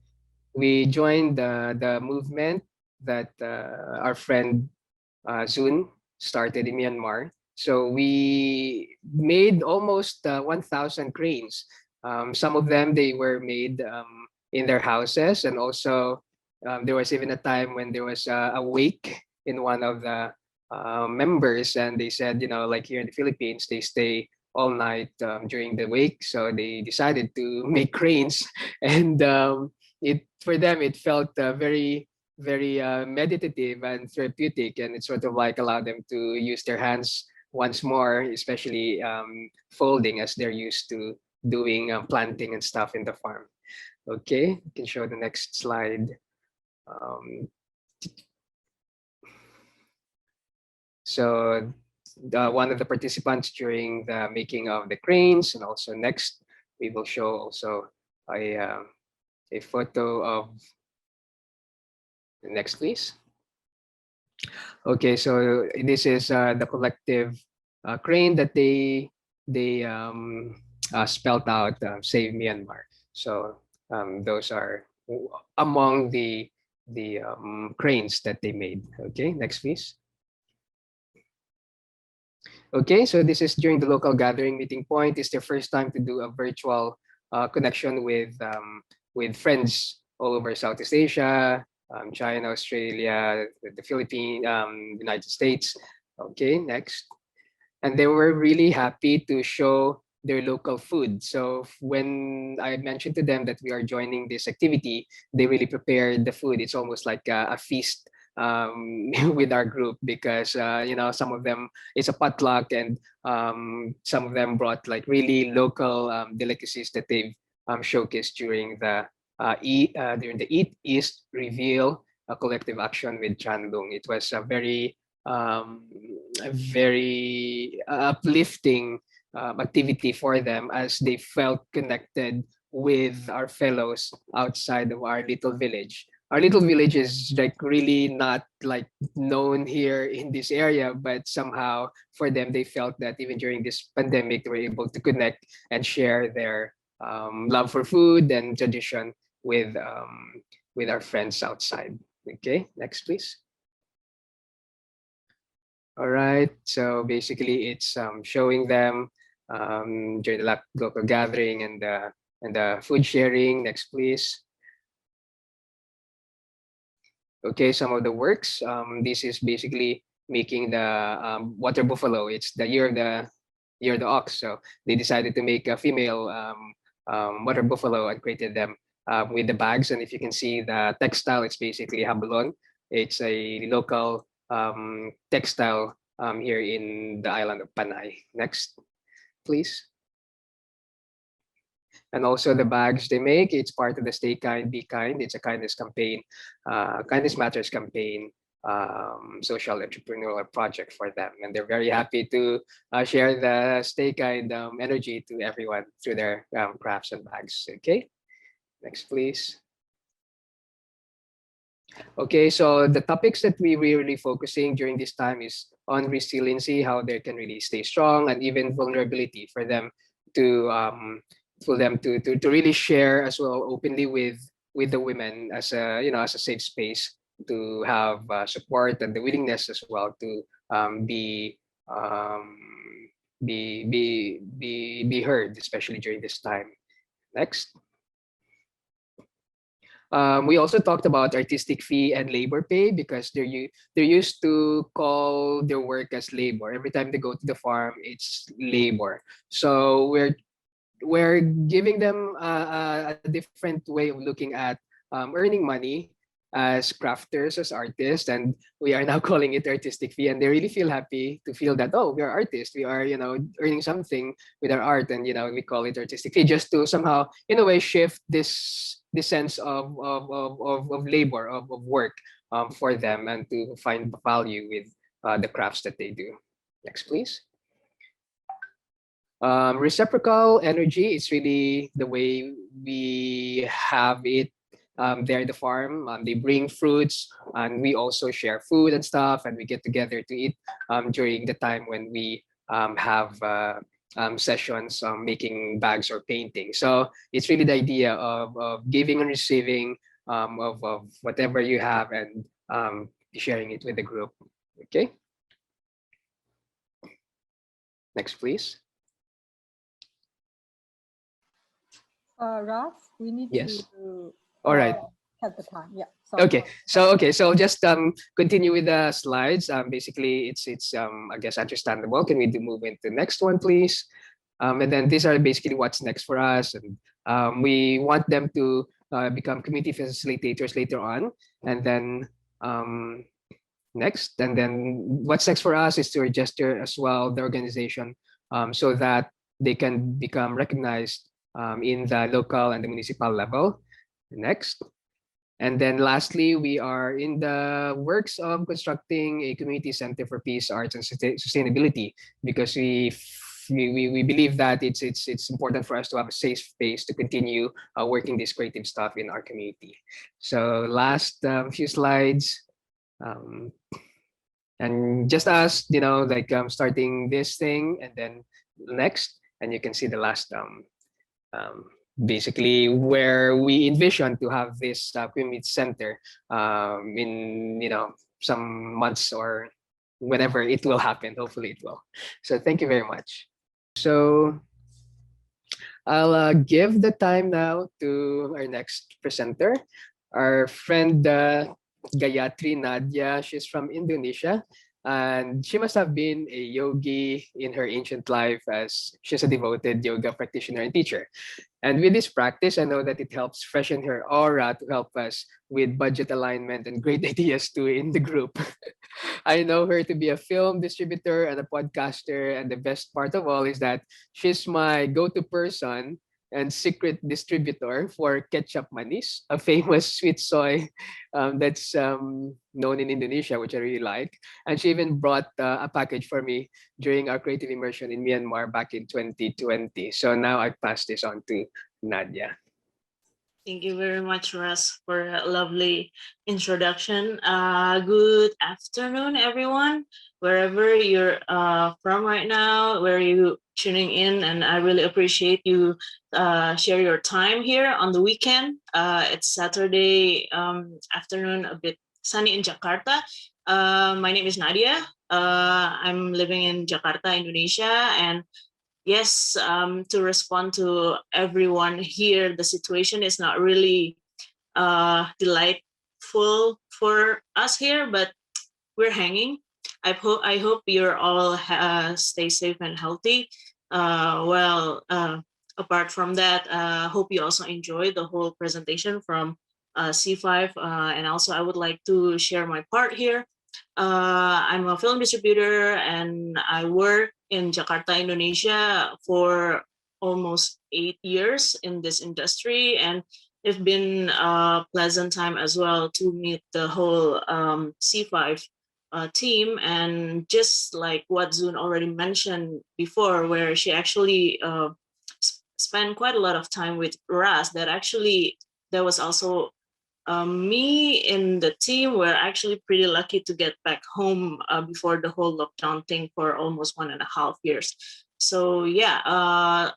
we joined the movement that our friend Zun started in Myanmar. So we made almost 1,000 cranes. Some of them, they were made in their houses. And also there was even a time when there was a wake in one of the members. And they said, you know, like here in the Philippines, they stay all night during the wake. So they decided to make cranes. And it for them, it felt very meditative and therapeutic, and it sort of like allowed them to use their hands once more, especially folding as they're used to doing planting and stuff in the farm. Okay, you can show the next slide. So one of the participants during the making of the cranes, and also next we will show also a photo of. Next, please. Okay, so this is the collective crane that they spelled out, Save Myanmar. So those are among the cranes that they made. Okay, next, please. Okay, so this is during the local gathering meeting point. It's their first time to do a virtual connection with friends all over Southeast Asia, China, Australia, the Philippines, United States. Okay, next. And they were really happy to show their local food. So when I mentioned to them that we are joining this activity, they really prepared the food. It's almost like a feast with our group because you know, some of them, it's a potluck, and some of them brought like really local delicacies that they've showcased during the during the Eat, East, Reveal, a collective action with Chanlung. It was a very uplifting activity for them as they felt connected with our fellows outside of our little village. Our little village is like really not like known here in this area, but somehow for them, they felt that even during this pandemic, they were able to connect and share their love for food and tradition with our friends outside. Okay, next, please. All right, so basically it's showing them during the local gathering and the food sharing. Next, please. Okay, some of the works. This is basically making the water buffalo. It's the year of the ox. So they decided to make a female water buffalo and created them with the bags. And if you can see the textile, it's basically habalon. It's a local textile here in the island of Panay. Next, please. And also the bags they make, it's part of the Stay Kind, Be Kind. It's a kindness campaign, Kindness Matters campaign, social entrepreneurial project for them. And they're very happy to share the Stay Kind energy to everyone through their crafts and bags. Okay, next please. Okay, so the topics that we really focusing during this time is on resiliency, how they can really stay strong, and even vulnerability for them to to really share as well openly with the women as a as a safe space to have support and the willingness as well to um, be heard, especially during this time. Next. We also talked about artistic fee and labor pay because they're used to call their work as labor. Every time they go to the farm, it's labor. So we're giving them a different way of looking at earning money as crafters, as artists, and we are now calling it artistic fee. And they really feel happy to feel that, oh, we are artists, we are earning something with our art, and we call it artistic fee, just to somehow in a way shift this sense of labor of work for them, and to find value with the crafts that they do. Next, please. Reciprocal energy is really the way we have it there at the farm. They bring fruits, and we also share food and stuff, and we get together to eat during the time when we have sessions making bags or painting. So it's really the idea of giving and receiving of whatever you have, and sharing it with the group. Okay. Next, please. Ralph, we need Yes. to All right. have the time. Yeah. Okay. So just continue with the slides. Basically, it's I guess understandable. Can we move into the next one, please? And then these are basically what's next for us, and we want them to become community facilitators later on, and then next, and then what's next for us is to register as well the organization, so that they can become recognized in the local and the municipal level. Next. And then lastly, we are in the works of constructing a community center for peace, arts, and sustainability, because we believe that it's important for us to have a safe space to continue working this creative stuff in our community. So last few slides. And just us, like starting this thing, and then next, and you can see the last basically where we envision to have this community center in some months, or whenever it will happen. Hopefully it will. So thank you very much. So I'll give the time now to our next presenter, our friend Gayatri Nadia. She's from Indonesia, and she must have been a yogi in her ancient life, as she's a devoted yoga practitioner and teacher. And with this practice, I know that it helps freshen her aura to help us with budget alignment and great ideas too in the group. I know her to be a film distributor and a podcaster, and the best part of all is that she's my go-to person and secret distributor for ketchup manis, a famous sweet soy that's known in Indonesia, which I really like. And she even brought a package for me during our creative immersion in Myanmar back in 2020. So now I pass this on to Nadia. Thank you very much, Russ, for a lovely introduction. Good afternoon, everyone, wherever you're from right now, where you tuning in, and I really appreciate you share your time here on the weekend. It's Saturday afternoon, a bit sunny in Jakarta. My name is Nadia. I'm living in Jakarta, Indonesia, and yes, to respond to everyone here, the situation is not really delightful for us here, but we're hanging. I hope you're all stay safe and healthy. Apart from that, hope you also enjoy the whole presentation from C5. And also, I would like to share my part here. I'm a film distributor, and I work in Jakarta, Indonesia for almost 8 years in this industry, and it's been a pleasant time as well to meet the whole C5 team. And just like what Zun already mentioned before, where she actually spent quite a lot of time with Ras, that actually there was also me in the team. Were actually pretty lucky to get back home before the whole lockdown thing for almost 1.5 years. So yeah,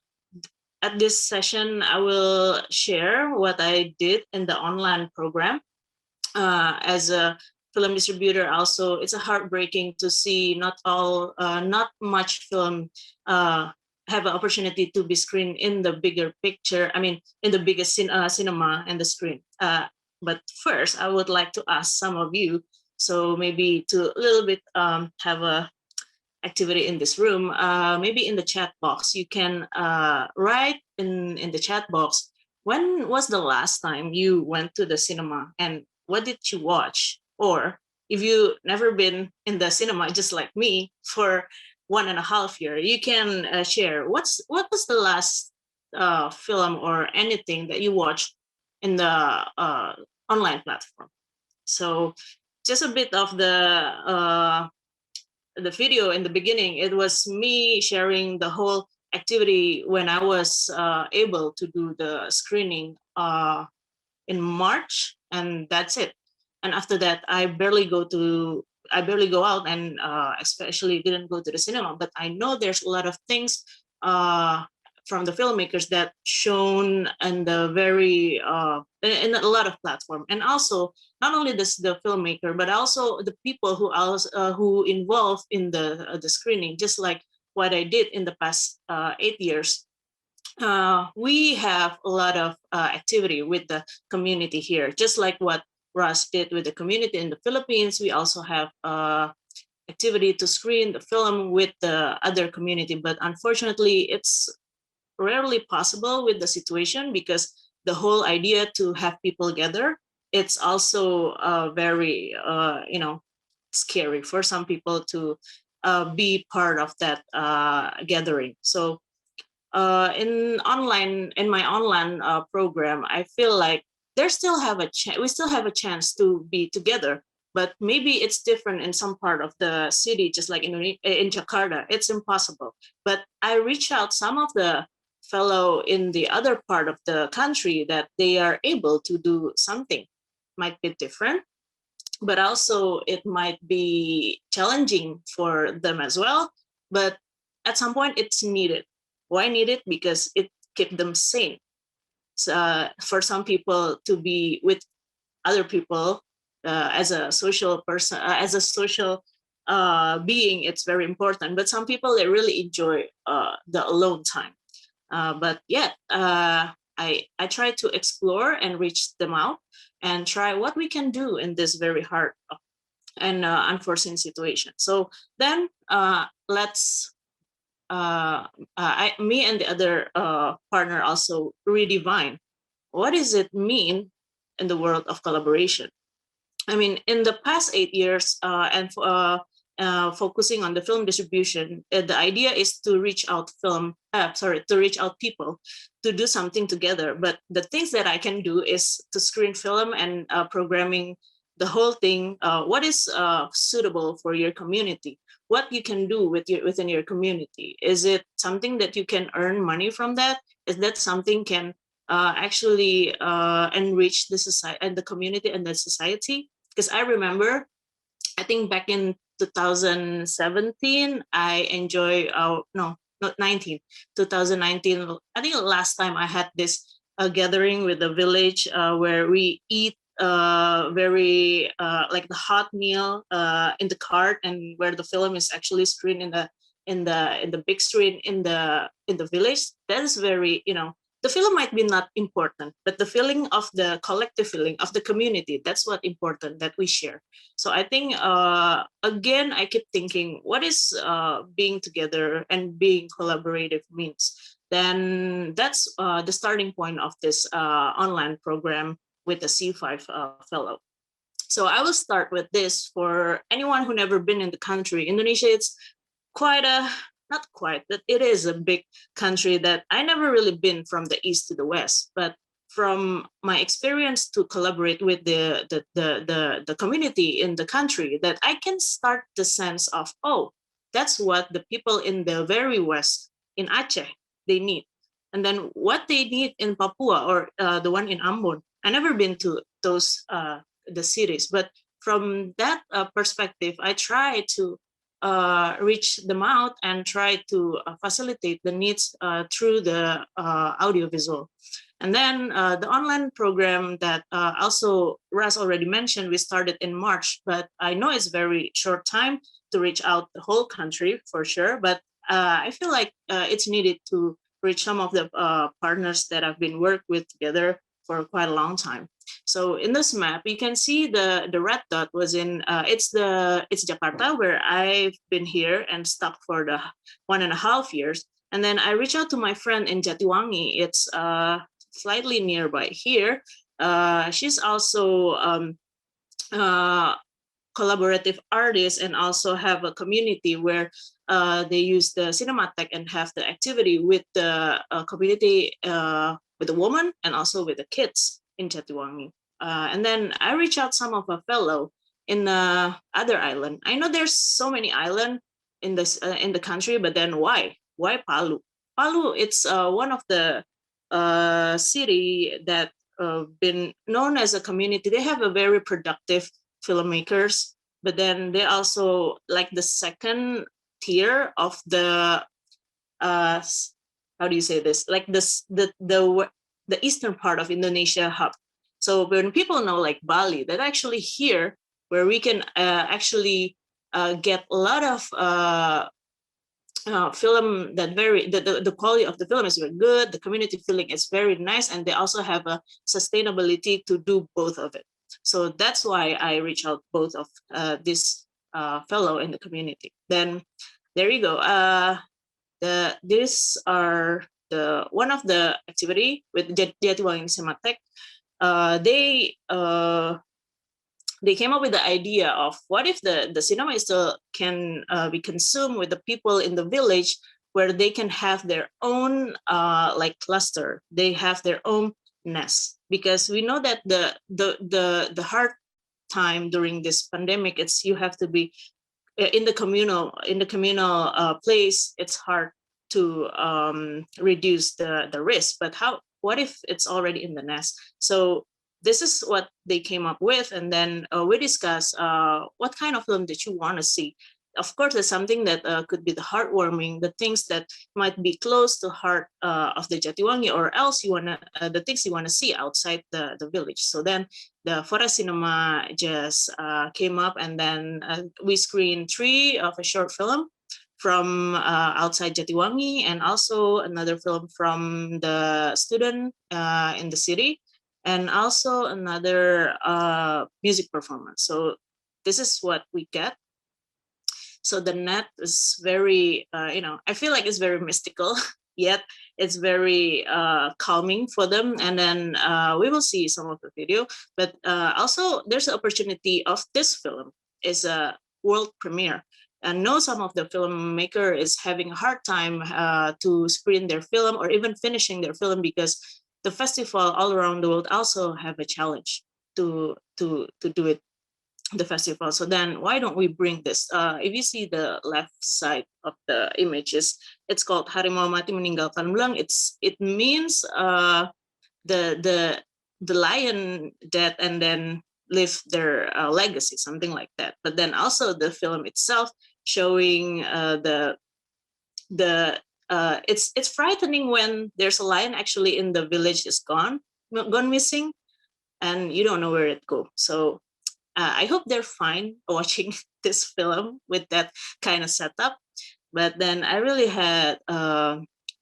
at this session, I will share what I did in the online program. As a film distributor, also, it's a heartbreaking to see not much film have an opportunity to be screened in the bigger picture. I mean, in the biggest cinema and the screen. But first, I would like to ask some of you, so maybe to a little bit have a activity in this room, maybe in the chat box, you can write in the chat box, when was the last time you went to the cinema and what did you watch? Or if you never been in the cinema, just like me, for 1.5 year, you can share what was the last film or anything that you watched in the online platform. So just a bit of the video in the beginning, it was me sharing the whole activity when I was able to do the screening in March, and that's it. And after that, I barely go out, and especially didn't go to the cinema. But I know there's a lot of things from the filmmakers that shown in the very in a lot of platform. And also not only the filmmaker, but also the people who involved in the screening, just like what I did in the past 8 years. We have a lot of activity with the community here, just like what Russ did with the community in the Philippines. We also have activity to screen the film with the other community, but unfortunately, it's rarely possible with the situation, because the whole idea to have people gather, it's also very scary for some people to be part of that gathering. So in my online program, I feel like we still have a chance to be together, but maybe it's different in some part of the city, just like in Jakarta, it's impossible. But I reach out some of the fellow in the other part of the country that they are able to do something. Might be different, but also it might be challenging for them as well. But at some point it's needed. Why needed? Because it keeps them sane. So, for some people to be with other people as a social person, as a social being, it's very important. But some people, they really enjoy the alone time. But yeah, I try to explore and reach them out and try what we can do in this very hard and unforeseen situation. So then me and the other partner also redefine what does it mean in the world of collaboration. I mean, in the past 8 years and focusing on the film distribution, the idea is to reach out people to do something together. But the things that I can do is to screen film and programming the whole thing. What is suitable for your community? What you can do within your community? Is it something that you can earn money from that? Is that something can actually enrich the society and the community and the society? Because I remember, I think back in 2017, I enjoy, no, not 2019. I think last time I had this gathering with the village where we eat very like the hot meal in the cart, and where the film is actually screened in the big screen in the village. That is very, the film might be not important, but the feeling of the collective feeling of the community, that's what important that we share. So I think, again, I keep thinking, what is being together and being collaborative means? Then that's the starting point of this online program with the C5 fellow. So I will start with this for anyone who never been in the country. Indonesia, it's quite a not quite, but it is a big country that I never really been from the east to the west, but from my experience to collaborate with the community in the country, that I can start the sense of, oh, that's what the people in the very west in Aceh they need, and then what they need in Papua or the one in Ambon. I never been to those the cities, but from that perspective, I try to reach them out and try to facilitate the needs through the audiovisual. And then the online program that also Ras already mentioned, we started in March, but I know it's very short time to reach out the whole country for sure, but I feel like it's needed to reach some of the partners that have been worked with together for quite a long time. So in this map, you can see the red dot was in, it's Jakarta, where I've been here and stuck for the 1.5 years. And then I reached out to my friend in Jatiwangi. It's slightly nearby here. She's also collaborative artist and also have a community where they use the Cinematheque and have the activity with the community, with the woman and also with the kids in Jatiwangi. And then I reach out some of a fellow in other island. I know there's so many island in this in the country, but then why Palu? Palu, it's one of the city that been known as a community. They have a very productive filmmakers, but then they also like the second tier of the how do you say this, like this the eastern part of Indonesia hub. So when people know like Bali, that actually here where we can actually get a lot of film that the quality of the film is very good, the community feeling is very nice, and they also have a sustainability to do both of it. So that's why I reach out both of this fellow in the community. Then there you go. These are the one of the activity with Jatiwangi Cinematheque. They came up with the idea of what if the cinema still can be consumed with the people in the village, where they can have their own like cluster, they have their own nest, because we know that the hard time during this pandemic, it's you have to be in the communal place. It's hard to reduce the risk, but what if it's already in the nest? So this is what they came up with, and then we discuss what kind of film that you want to see. Of course, there's something that could be the heartwarming, the things that might be close to heart of the Jatiwangi, or else you wanna the things you want to see outside the village. So then the Fora Cinema just came up, and then we screened 3 of a short film from outside Jatiwangi, and also another film from the student in the city, and also another music performance. So this is what we get. So the net is very, I feel like it's very mystical, yet it's very calming for them. And then we will see some of the video, but also there's an opportunity of this film is a world premiere. And know some of the filmmaker is having a hard time to screen their film or even finishing their film, because the festival all around the world also have a challenge to do it, the festival. So then why don't we bring this? If you see the left side of the images, it's called Harimau Mati Meninggalkan Belang. It means the lion dead and then live their legacy, something like that. But then also the film itself showing it's frightening when there's a lion actually in the village is gone missing, and you don't know where it go. So I hope they're fine watching this film with that kind of setup. But then I really had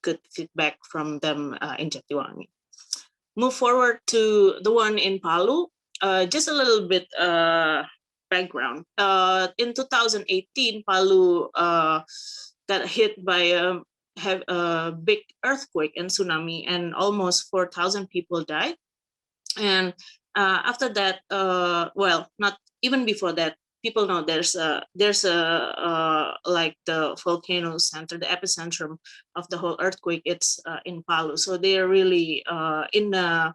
good feedback from them in Jatiwangi. Move forward to the one in Palu. Just a little bit background. In 2018, Palu got hit by a big earthquake and tsunami, and almost 4,000 people died. And after that, well, not even before that, people know there's a like the volcano center, the epicenter of the whole earthquake. It's in Palu, so they are really in a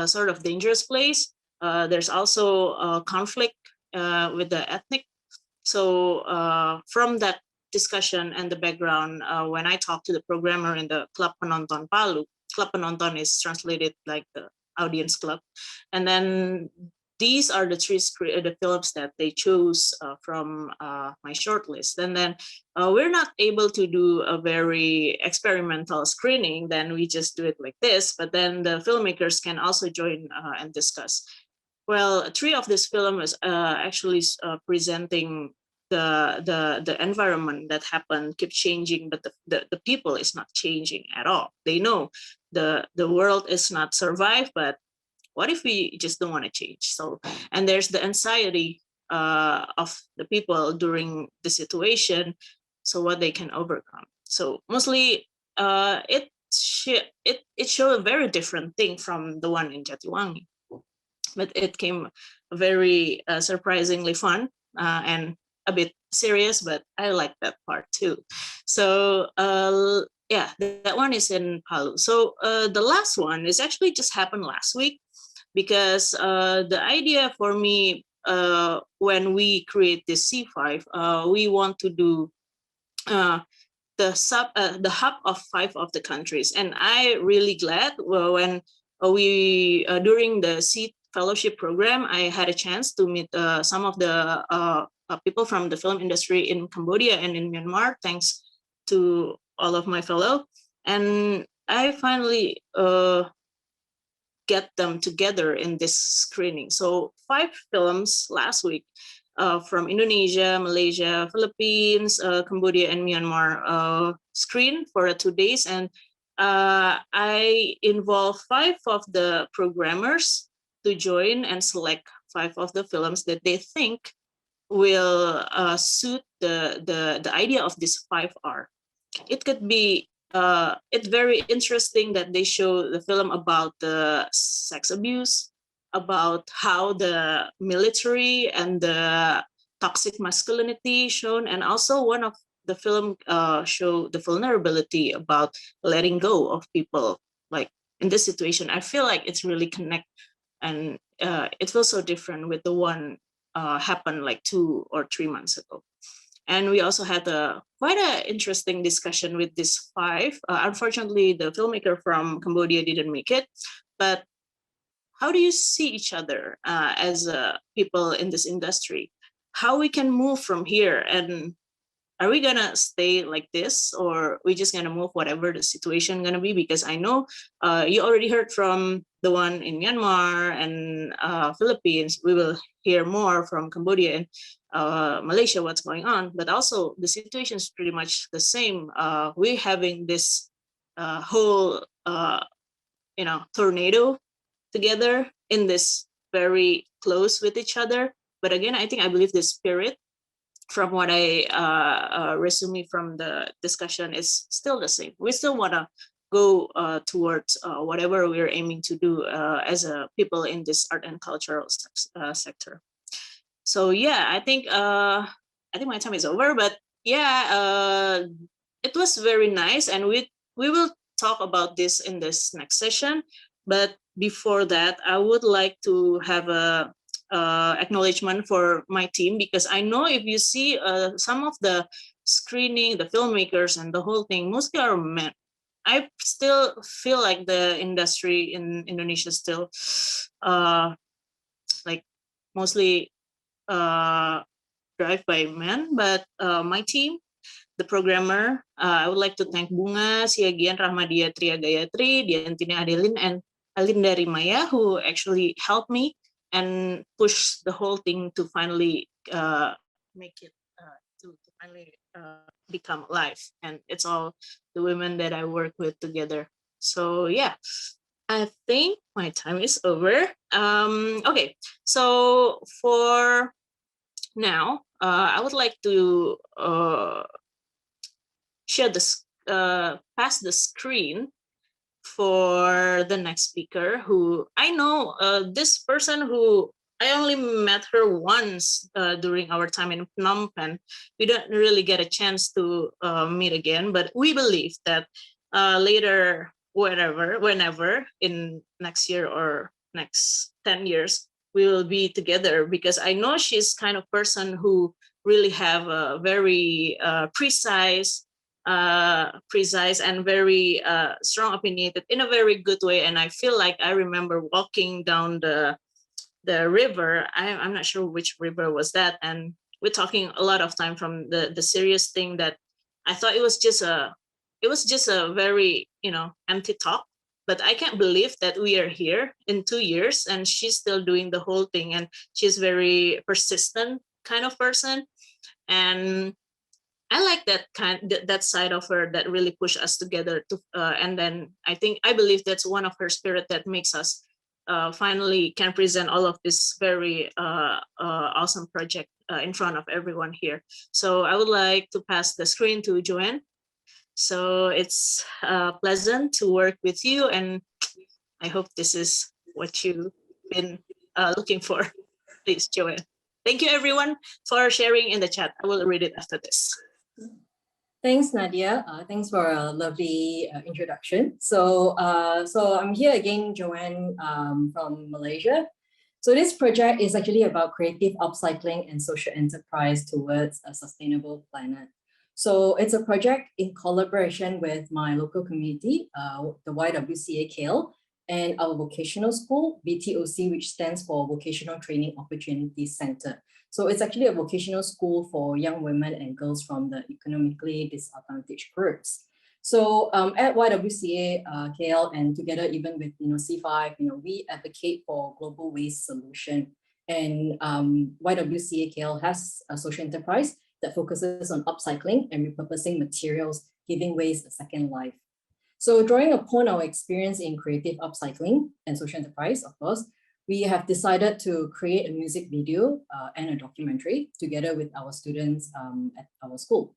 sort of dangerous place. There's also conflict with the ethnic. So from that discussion and the background, when I talked to the programmer in the Club Penonton Palu, Club Penonton is translated like the audience club, and then these are the the films that they chose from my shortlist. And then we're not able to do a very experimental screening, then we just do it like this, but then the filmmakers can also join and discuss. Well, three of this film is actually presenting the environment that happened keep changing, but the people is not changing at all. They know the world is not survive, but what if we just don't want to change? So, and there's the anxiety of the people during the situation, so what they can overcome. So mostly it showed a very different thing from the one in Jatiwangi, but it came very surprisingly fun and a bit serious, but I like that part too. So yeah, that one is in Palu. So the last one is actually just happened last week, because the idea for me when we create this C5, we want to do the hub of 5 of the countries, and I really glad when we during the C fellowship program, I had a chance to meet some of the people from the film industry in Cambodia and in Myanmar, thanks to all of my fellow, and I finally get them together in this screening. So 5 films last week from Indonesia, Malaysia, Philippines, Cambodia, and Myanmar screen for 2 days. And I involve 5 of the programmers to join and select 5 of the films that they think will suit the idea of this 5R. It could be it's very interesting that they show the film about the sex abuse, about how the military and the toxic masculinity shown, and also one of the film show the vulnerability about letting go of people. Like in this situation, I feel like it's really connect, and it feels so different with the one happened like 2 or 3 months ago. And we also had quite an interesting discussion with these 5. Unfortunately, the filmmaker from Cambodia didn't make it. But how do you see each other as people in this industry? How we can move from here? And are we gonna stay like this, or we just gonna move whatever the situation gonna be? Because I know you already heard from the one in Myanmar and Philippines. We will hear more from Cambodia and Malaysia what's going on, but also the situation is pretty much the same. We're having this whole tornado together in this very close with each other. But again, I believe the spirit from what I resume from the discussion is still the same. We still want to go towards whatever we're aiming to do as a people in this art and cultural sector. So yeah, I think my time is over, but yeah, it was very nice, and we will talk about this in this next session. But before that, I would like to have a acknowledgement for my team, because I know if you see some of the screening, the filmmakers and the whole thing, mostly are men. I still feel like the industry in Indonesia still like mostly drive by men, but my team, the programmer, I would like to thank Bunga, Siagian, Rahmadia, Tria Gayatri, Diantini Adelin, and Alinda Rimaya, who actually helped me and push the whole thing to finally make it to finally become live. And it's all the women that I work with together. So yeah, I think my time is over. Okay, so for now, I would like to share this, pass the screen for the next speaker, who I know this person who I only met her once during our time in Phnom Penh. We don't really get a chance to meet again, but we believe that later, whenever in next year or next 10 years, we will be together, because I know she's kind of person who really have a very precise and very strong opinionated in a very good way. And I feel like I remember walking down the river. I'm not sure which river was that, and we're talking a lot of time from the serious thing that I thought it was just a very empty talk. But I can't believe that we are here in 2 years and she's still doing the whole thing, and she's very persistent kind of person. And I like that side of her that really push us together to and then I believe that's one of her spirit that makes us finally can present all of this very awesome project in front of everyone here. So I would like to pass the screen to Joanne. So it's pleasant to work with you, and I hope this is what you've been looking for. Please, Joanne. Thank you everyone for sharing in the chat. I will read it after this. Thanks, Nadia. Thanks for a lovely introduction. So I'm here again, Joanne, from Malaysia. So this project is actually about creative upcycling and social enterprise towards a sustainable planet. So it's a project in collaboration with my local community, the YWCA KL, and our vocational school, VTOC, which stands for Vocational Training Opportunities Center. So it's actually a vocational school for young women and girls from the economically disadvantaged groups. So at YWCA KL, and together even with C5, we advocate for global waste solution. And YWCA KL has a social enterprise that focuses on upcycling and repurposing materials, giving waste a second life. So drawing upon our experience in creative upcycling and social enterprise, of course, we have decided to create a music video and a documentary together with our students at our school.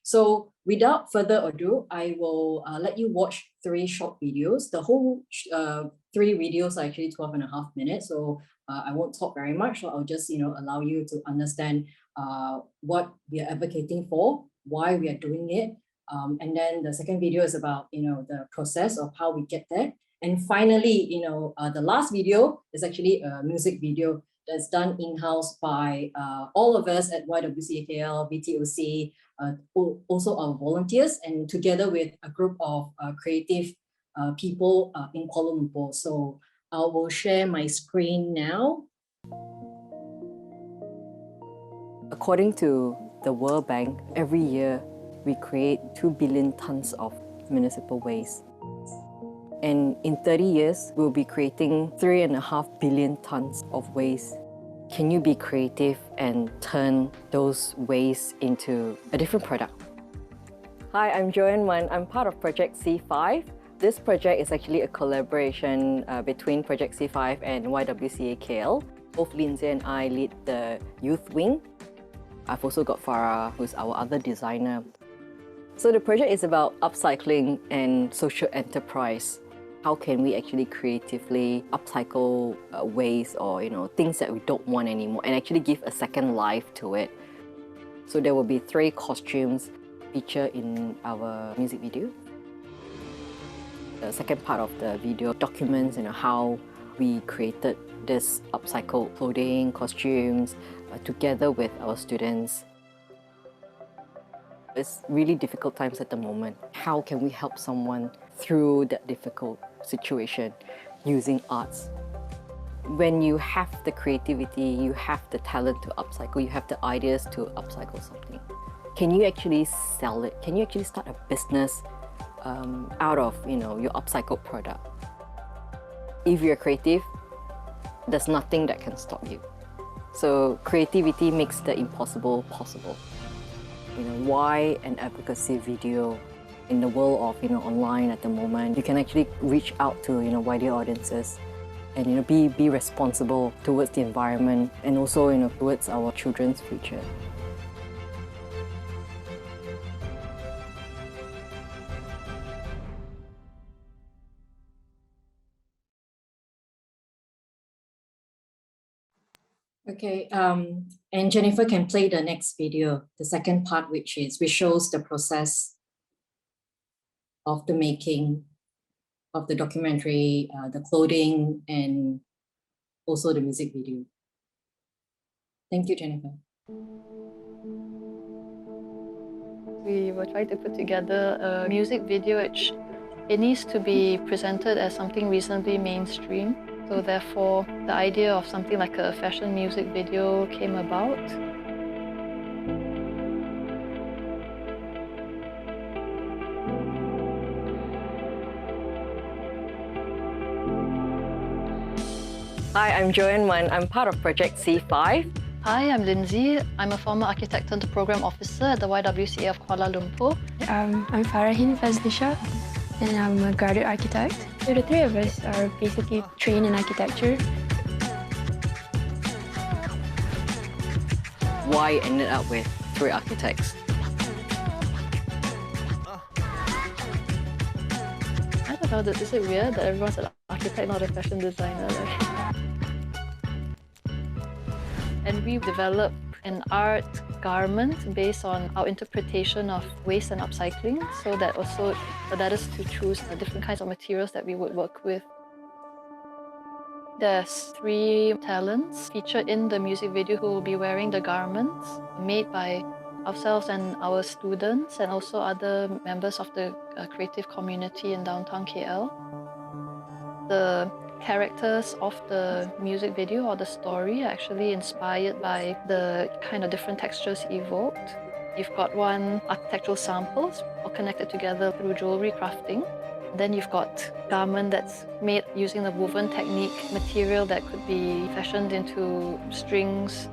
So without further ado, I will let you watch 3 short videos. The whole 3 videos are actually 12.5 minutes. So I won't talk very much. So I'll just allow you to understand what we are advocating for, why we are doing it. And then the second video is about the process of how we get there. And finally, the last video is actually a music video that's done in-house by all of us at YWCAKL, VTOC, also our volunteers, and together with a group of creative people in Kuala Lumpur. So I will share my screen now. According to the World Bank, every year we create 2 billion tons of municipal waste. And in 30 years, we'll be creating 3.5 billion tons of waste. Can you be creative and turn those waste into a different product? Hi, I'm Joanne Wan. I'm part of Project C5. This project is actually a collaboration between Project C5 and YWCA KL. Both Lindsay and I lead the youth wing. I've also got Farah, who's our other designer. So the project is about upcycling and social enterprise. How can we actually creatively upcycle waste or things that we don't want anymore and actually give a second life to it? So there will be 3 costumes featured in our music video. The second part of the video documents how we created this upcycled clothing, costumes, together with our students. It's really difficult times at the moment. How can we help someone through that difficult situation using arts? When you have the creativity, you have the talent to upcycle, you have the ideas to upcycle something. Can you actually sell it? Can you actually start a business out of your upcycled product? If you're creative, there's nothing that can stop you. So creativity makes the impossible possible. Why an advocacy video? In the world of online at the moment, you can actually reach out to wider audiences and be responsible towards the environment and also towards our children's future. Okay, and Jennifer can play the next video, the second part, which shows the process of the making of the documentary, the clothing, and also the music video. Thank you, Jennifer. We were trying to put together a music video which it needs to be presented as something reasonably mainstream. So therefore, the idea of something like a fashion music video came about. Hi, I'm Joanne Wan. I'm part of Project C5. Hi, I'm Lindsay. I'm a former architect and program officer at the YWCA of Kuala Lumpur. I'm Farahin Fazlisha, and I'm a graduate architect. So the three of us are basically trained in architecture. Why ended up with 3 architects? I don't know, is it weird that everyone's an architect, not a fashion designer? And we've developed an art garment based on our interpretation of waste and upcycling, so that also allowed us to choose the different kinds of materials that we would work with. There's 3 talents featured in the music video who will be wearing the garments made by ourselves and our students, and also other members of the creative community in downtown KL. The characters of the music video or the story are actually inspired by the kind of different textures evoked. You've got one architectural samples all connected together through jewelry crafting. Then you've got garment that's made using the woven technique, material that could be fashioned into strings.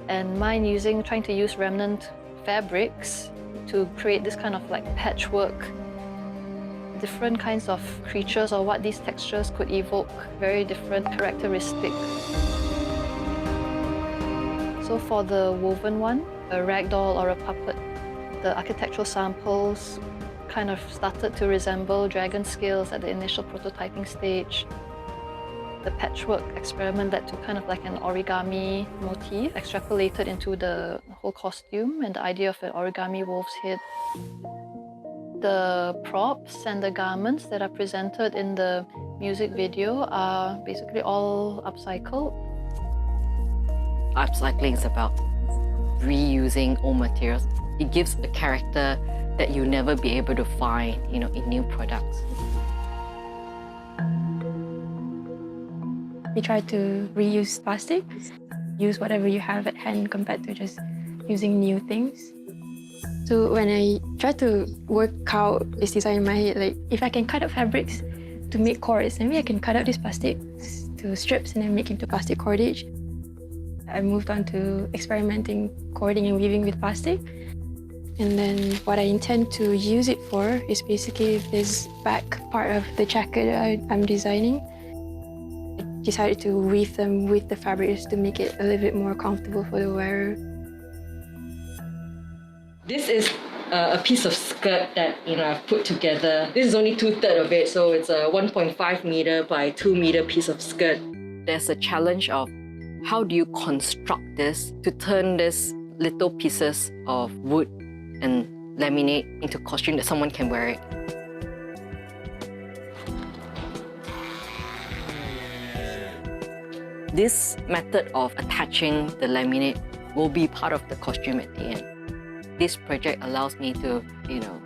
And mine trying to use remnant fabrics to create this kind of like patchwork, different kinds of creatures or what these textures could evoke, very different characteristics. So for the woven one, a ragdoll or a puppet, the architectural samples kind of started to resemble dragon scales at the initial prototyping stage. The patchwork experiment led to kind of like an origami motif extrapolated into the whole costume and the idea of an origami wolf's head. The props and the garments that are presented in the music video are basically all upcycled. Upcycling is about reusing old materials. It gives a character that you'll never be able to find, in new products. We try to reuse plastic, use whatever you have at hand compared to just using new things. So when I try to work out this design in my head, like if I can cut up fabrics to make cords, maybe I can cut out this plastic to strips and then make into plastic cordage. I moved on to experimenting cording and weaving with plastic. And then what I intend to use it for is basically this back part of the jacket I'm designing. I decided to weave them with the fabrics to make it a little bit more comfortable for the wearer. This is a piece of skirt that I've put together. This is only 2/3 of it, so it's a 1.5 meter by 2 meter piece of skirt. There's a challenge of how do you construct this to turn these little pieces of wood and laminate into costume that someone can wear it. This method of attaching the laminate will be part of the costume at the end. This project allows me to,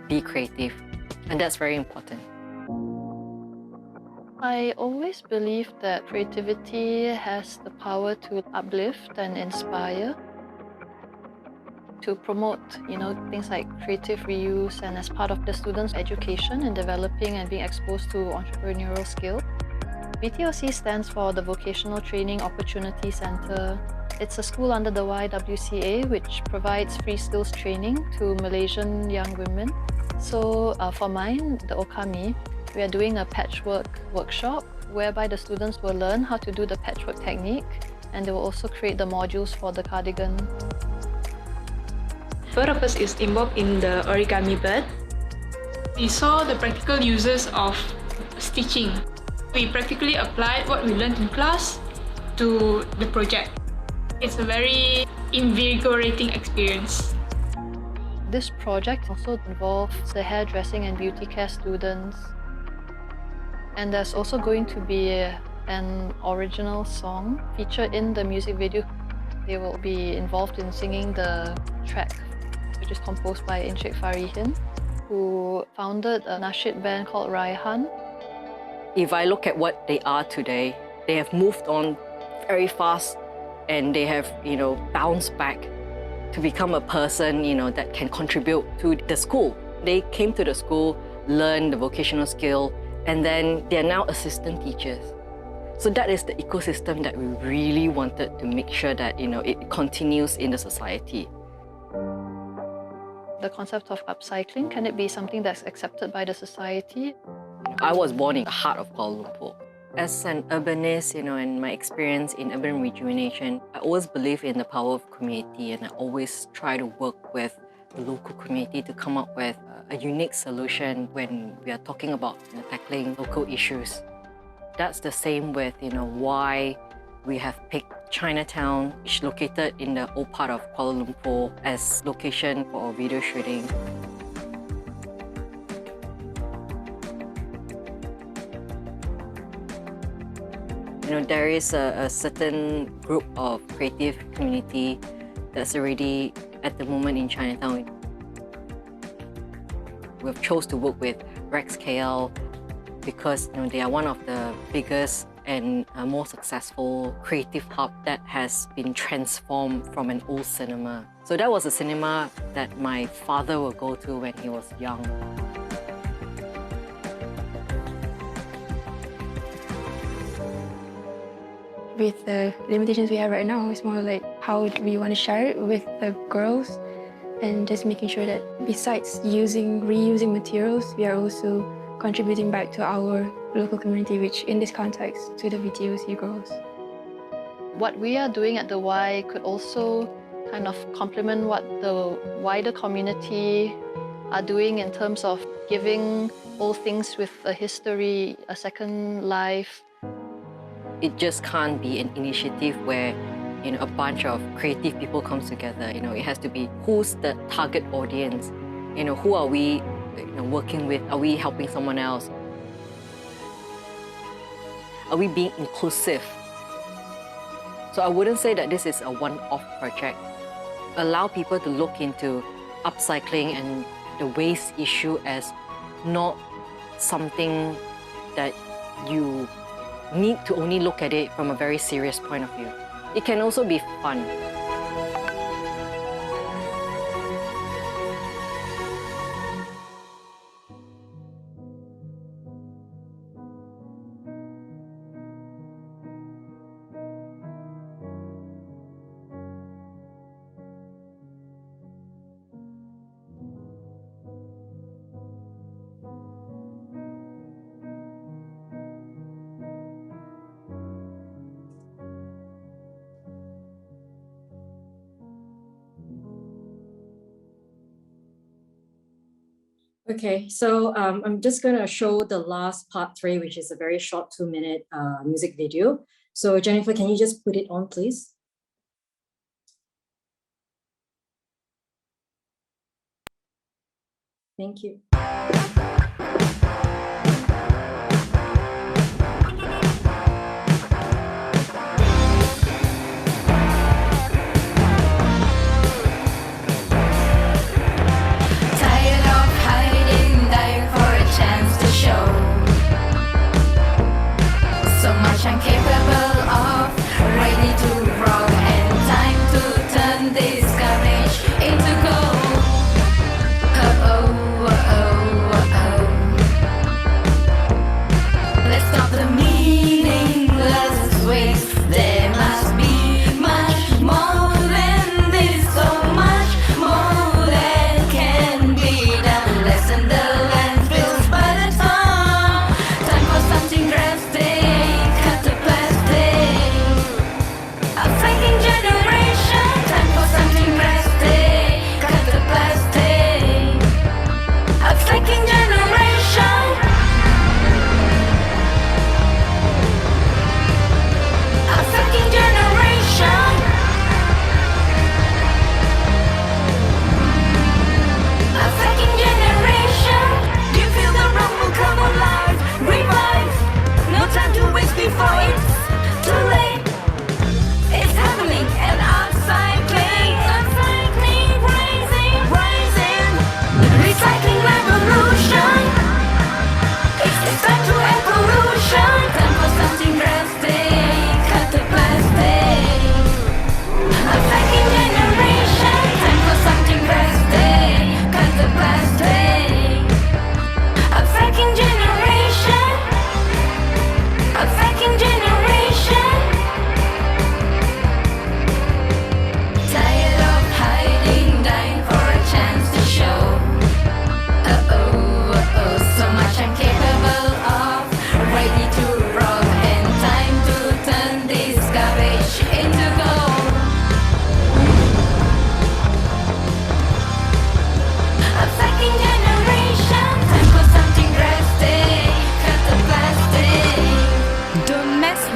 be creative, and that's very important. I always believed that creativity has the power to uplift and inspire, to promote, things like creative reuse, and as part of the students' education and developing and being exposed to entrepreneurial skill. VTOC stands for the Vocational Training Opportunity Center. It's a school under the YWCA which provides free skills training to Malaysian young women. So for mine, the Okami, we are doing a patchwork workshop whereby the students will learn how to do the patchwork technique, and they will also create the modules for the cardigan. Both of us is involved in the origami bird. We saw the practical uses of stitching. We practically applied what we learned in class to the project. It's a very invigorating experience. This project also involves the hairdressing and beauty care students. And there's also going to be an original song featured in the music video. They will be involved in singing the track, which is composed by Encik Farihin, who founded a nasheed band called Raihan. If I look at what they are today, they have moved on very fast and they have, bounced back to become a person, that can contribute to the school. They came to the school, learned the vocational skill, and then they're now assistant teachers. So that is the ecosystem that we really wanted to make sure that, it continues in the society. The concept of upcycling, can it be something that's accepted by the society? I was born in the heart of Kuala Lumpur. As an urbanist, and my experience in urban rejuvenation, I always believe in the power of community, and I always try to work with the local community to come up with a unique solution when we are talking about tackling local issues. That's the same with why we have picked Chinatown, which is located in the old part of Kuala Lumpur, as location for our video shooting. There is a certain group of creative community that's already at the moment in Chinatown. We've chose to work with Rex KL because they are one of the biggest and more successful creative hub that has been transformed from an old cinema. So that was a cinema that my father would go to when he was young. With the limitations we have right now, it's more like how we want to share it with the girls and just making sure that besides reusing materials, we are also contributing back to our local community, which in this context, to the VTOC girls. What we are doing at the Y could also kind of complement what the wider community are doing in terms of giving all things with a history a second life. It just can't be an initiative where a bunch of creative people comes together. It has to be who's the target audience. Who are we working with? Are we helping someone else? Are we being inclusive? So I wouldn't say that this is a one-off project. Allow people to look into upcycling and the waste issue as not something that you need to only look at it from a very serious point of view. It can also be fun. Okay, so I'm just going to show the last part 3, which is a very short 2-minute music video. So Jennifer, can you just put it on, please? Thank you. I'm capable of, ready to rock, and time to turn discourage into gold. Oh, oh, oh, oh.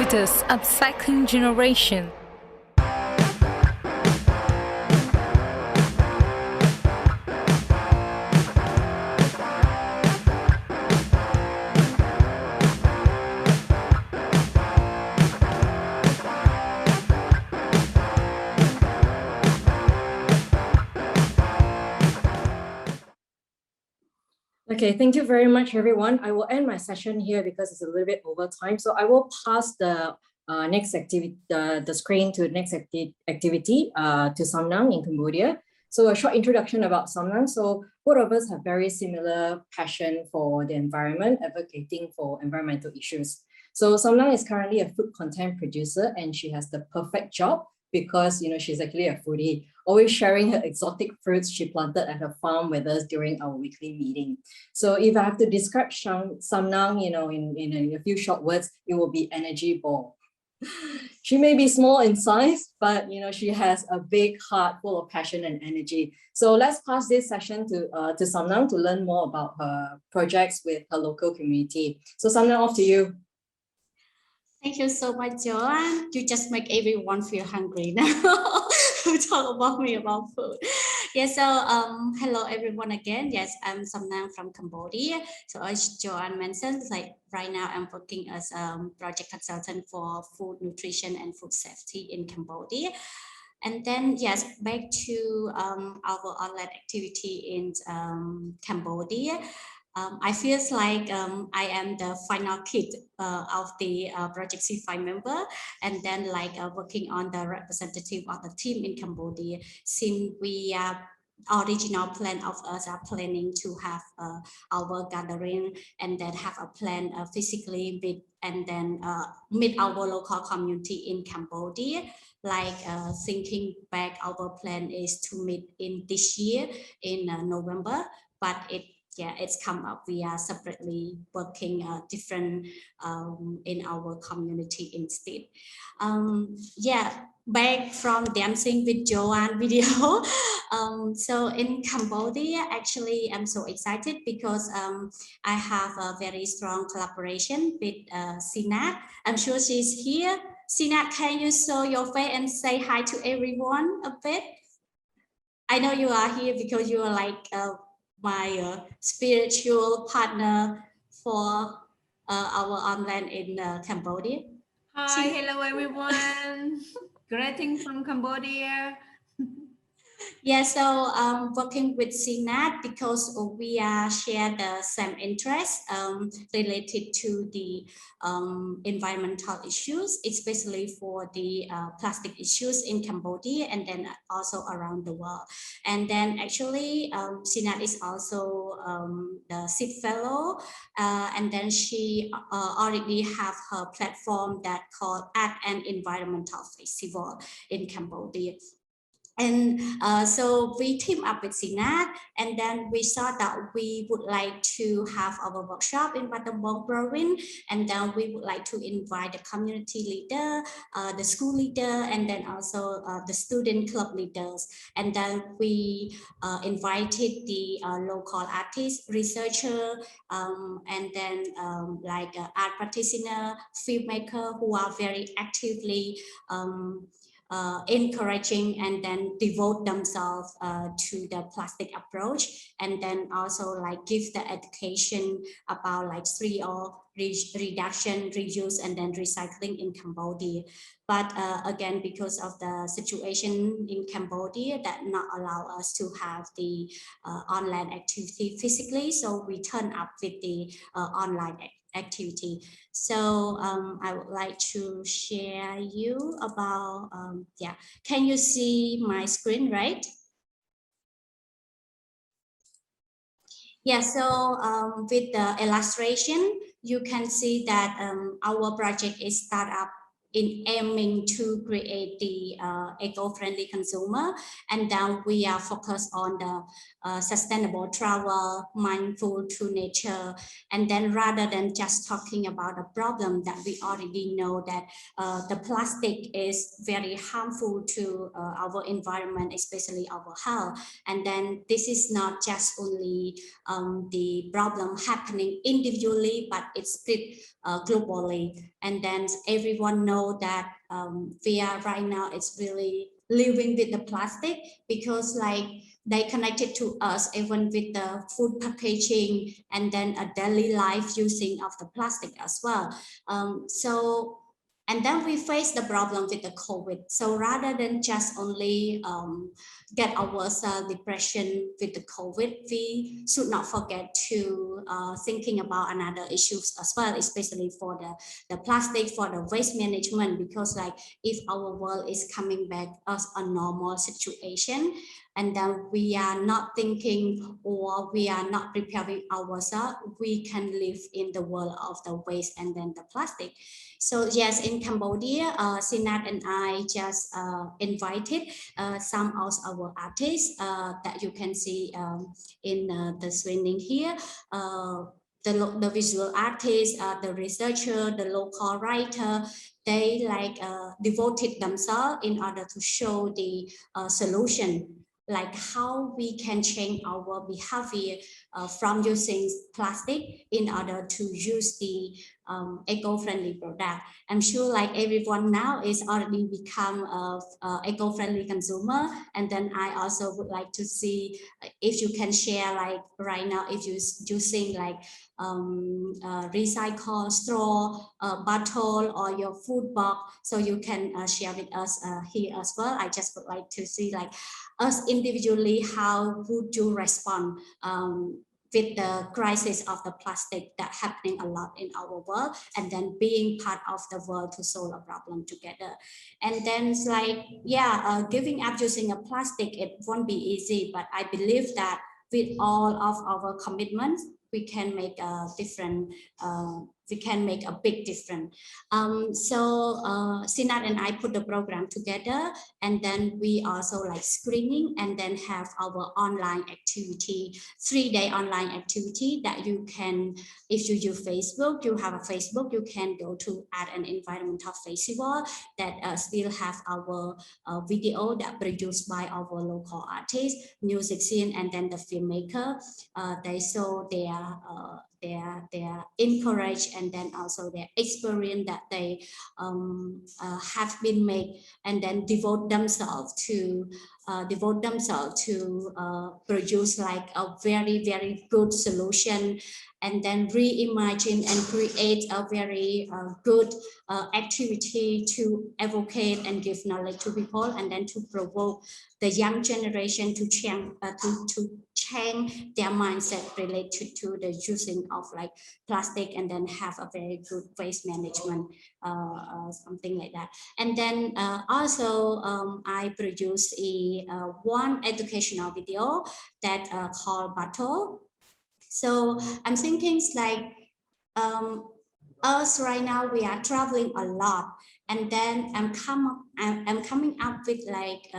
Leaders upcycling generation. Okay, thank you very much, everyone. I will end my session here because it's a little bit over time. So I will pass the next activity, the screen to the next activity to Samnang in Cambodia. So a short introduction about Samnang. So both of us have very similar passion for the environment, advocating for environmental issues. So Samnang is currently a food content producer and she has the perfect job because she's actually a foodie, always sharing her exotic fruits she planted at her farm with us during our weekly meeting. So if I have to describe Samnang, in a few short words, it will be energy ball. She may be small in size, but she has a big heart full of passion and energy. So let's pass this session to Samnang to learn more about her projects with her local community. So Samnang, off to you. Thank you so much, Joanne. You just make everyone feel hungry now to talk about me about food. Yes, so hello everyone again. Yes, I'm Samnang from Cambodia. So as Joanne mentioned, like right now I'm working as a project consultant for food nutrition and food safety in Cambodia. And then yes, back to our online activity in Cambodia. I feel like I am the final kid of the Project C5 member, and then like working on the representative of the team in Cambodia. Since we original plan of us are planning to have our gathering and then have a plan physically meet and then meet our local community in Cambodia. Like thinking back, our plan is to meet in this year in November, but it's come up. We are separately working different in our community instead. Back from Dancing with Joanne video. So in Cambodia, actually, I'm so excited because I have a very strong collaboration with Sinat. I'm sure she's here. Sinat, can you show your face and say hi to everyone a bit? I know you are here because you are like my spiritual partner for our online in Cambodia. Hi, hello everyone. Greeting from Cambodia. Yeah, so working with Sinat because we share the same interest related to the environmental issues, especially for the plastic issues in Cambodia and then also around the world. And then actually Sinat is also the SID fellow, and then she already have her platform that called Art and Environmental Festival in Cambodia. And so we team up with Sinat, and then we thought that we would like to have our workshop in Battambang province, and then we would like to invite the community leader, the school leader, and then also the student club leaders. And then we invited the local artists, researcher, and then like art practitioner, filmmaker who are very actively encouraging and then devote themselves to the plastic approach, and then also like give the education about like 3R reduction, reuse, and then recycling in Cambodia. But again, because of the situation in Cambodia that not allow us to have the online activity physically, so we turn up with the online activity. So I would like to share you about, can you see my screen, right? Yeah, so with the illustration, you can see that our project is start up in aiming to create the eco-friendly consumer, and then we are focused on the sustainable travel, mindful to nature, and then rather than just talking about a problem that we already know that the plastic is very harmful to our environment, especially our health. And then this is not just only the problem happening individually, but it's split globally. And then everyone know that we are right now, it's really living with the plastic, because like they connected to us even with the food packaging and then a daily life using of the plastic as well. And then we face the problem with the COVID. So rather than just only get ourselves depression with the COVID, we should not forget to thinking about another issues as well, especially for the plastic, for the waste management, because like if our world is coming back as a normal situation, and then we are not thinking or we are not preparing ourselves, we can live in the world of the waste and then the plastic. So yes, in Cambodia, Sinat and I just invited some of our artists that you can see in the screening here. The visual artists, the researcher, the local writer, they like devoted themselves in order to show the solution, like how we can change our behavior from using plastic in order to use the eco-friendly product. I'm sure like everyone now is already become a eco-friendly consumer. And then I also would like to see if you can share like right now, if you're using like recycle straw, bottle or your food box, so you can share with us here as well. I just would like to see like us individually, how would you respond with the crisis of the plastic that happening a lot in our world, and then being part of the world to solve a problem together. And then it's like, yeah, giving up using a plastic, it won't be easy, but I believe that with all of our commitments, we can make a different, we can make a big difference. Sinat and I put the program together, and then we also like screening and then have our online activity, 3-day online activity that you can, if you use Facebook, you have a Facebook, you can go to Art and Environmental Festival that still have our video that produced by our local artists, music scene, and then the filmmaker. They show their encourage and then also their experience that they have been made, and then devote themselves to produce like a very good solution, and then reimagine and create a very good activity to advocate and give knowledge to people, and then to provoke the young generation to change their mindset related to the using of like plastic, and then have a very good waste management, something like that. And then also I produced one educational video that called Battle. So I'm thinking it's like us right now, we are traveling a lot, and then I'm coming up with like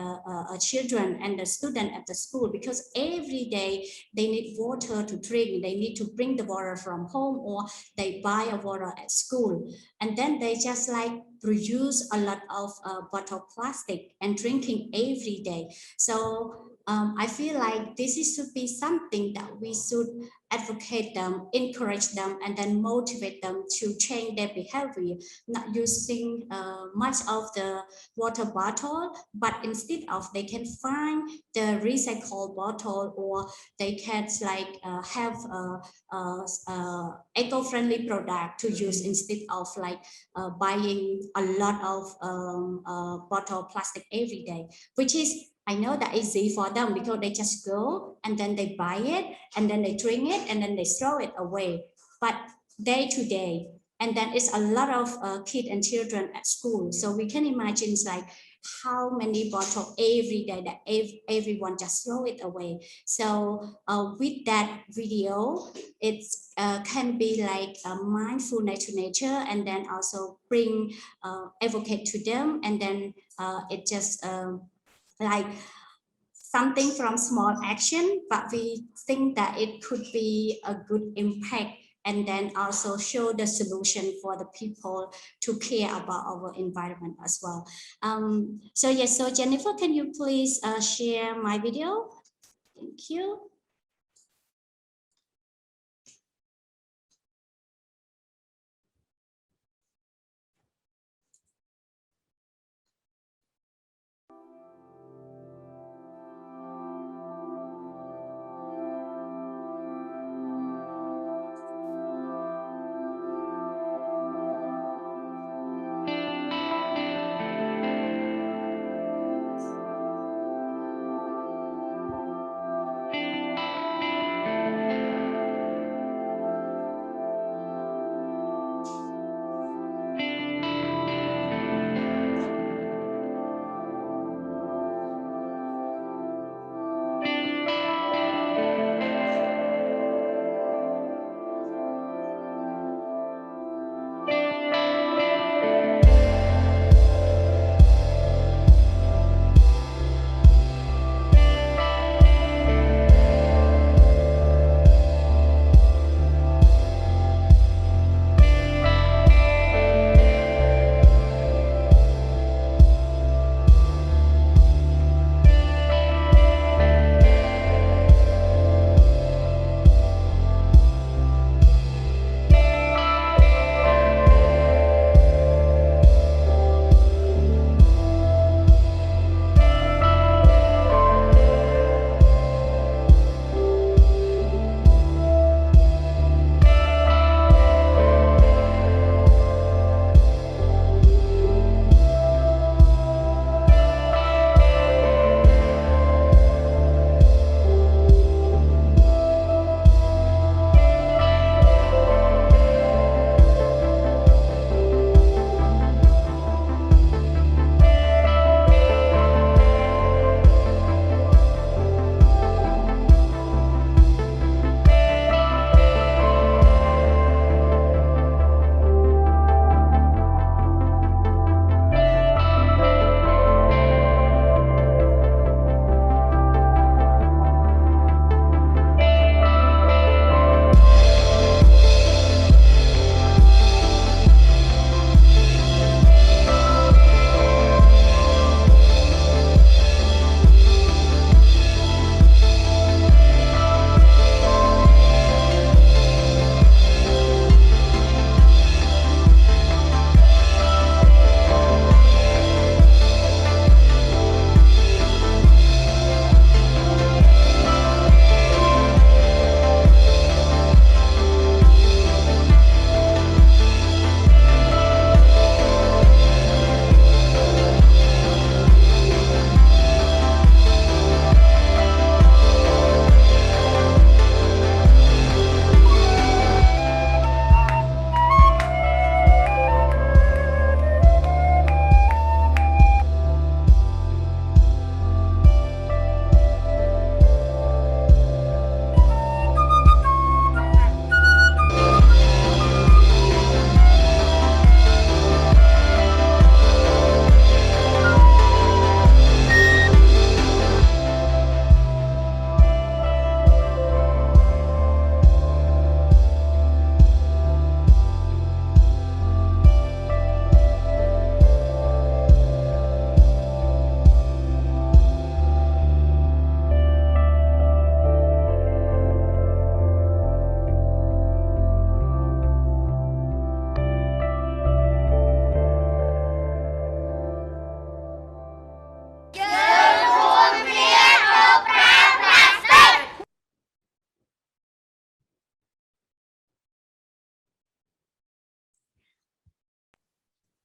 children and the student at the school, because every day they need water to drink, they need to bring the water from home or they buy a water at school, and then they just like produce a lot of bottle plastic and drinking every day. So I feel like this should be something that we should advocate them, encourage them, and then motivate them to change their behavior, not using much of the water bottle, but instead of they can find the recycled bottle, or they can like have eco-friendly product to use instead of like buying a lot of bottle plastic every day, which is, I know that is easy for them because they just go and then they buy it and then they drink it and then they throw it away. But day to day, and then it's a lot of kids and children at school. So we can imagine it's like how many bottles every day that everyone just throw it away. So with that video, it can be like mindfulness to nature, and then also bring advocate to them, and then it just like something from small action, but we think that it could be a good impact, and then also show the solution for the people to care about our environment as well. So yes, so Jennifer, can you please share my video? Thank you.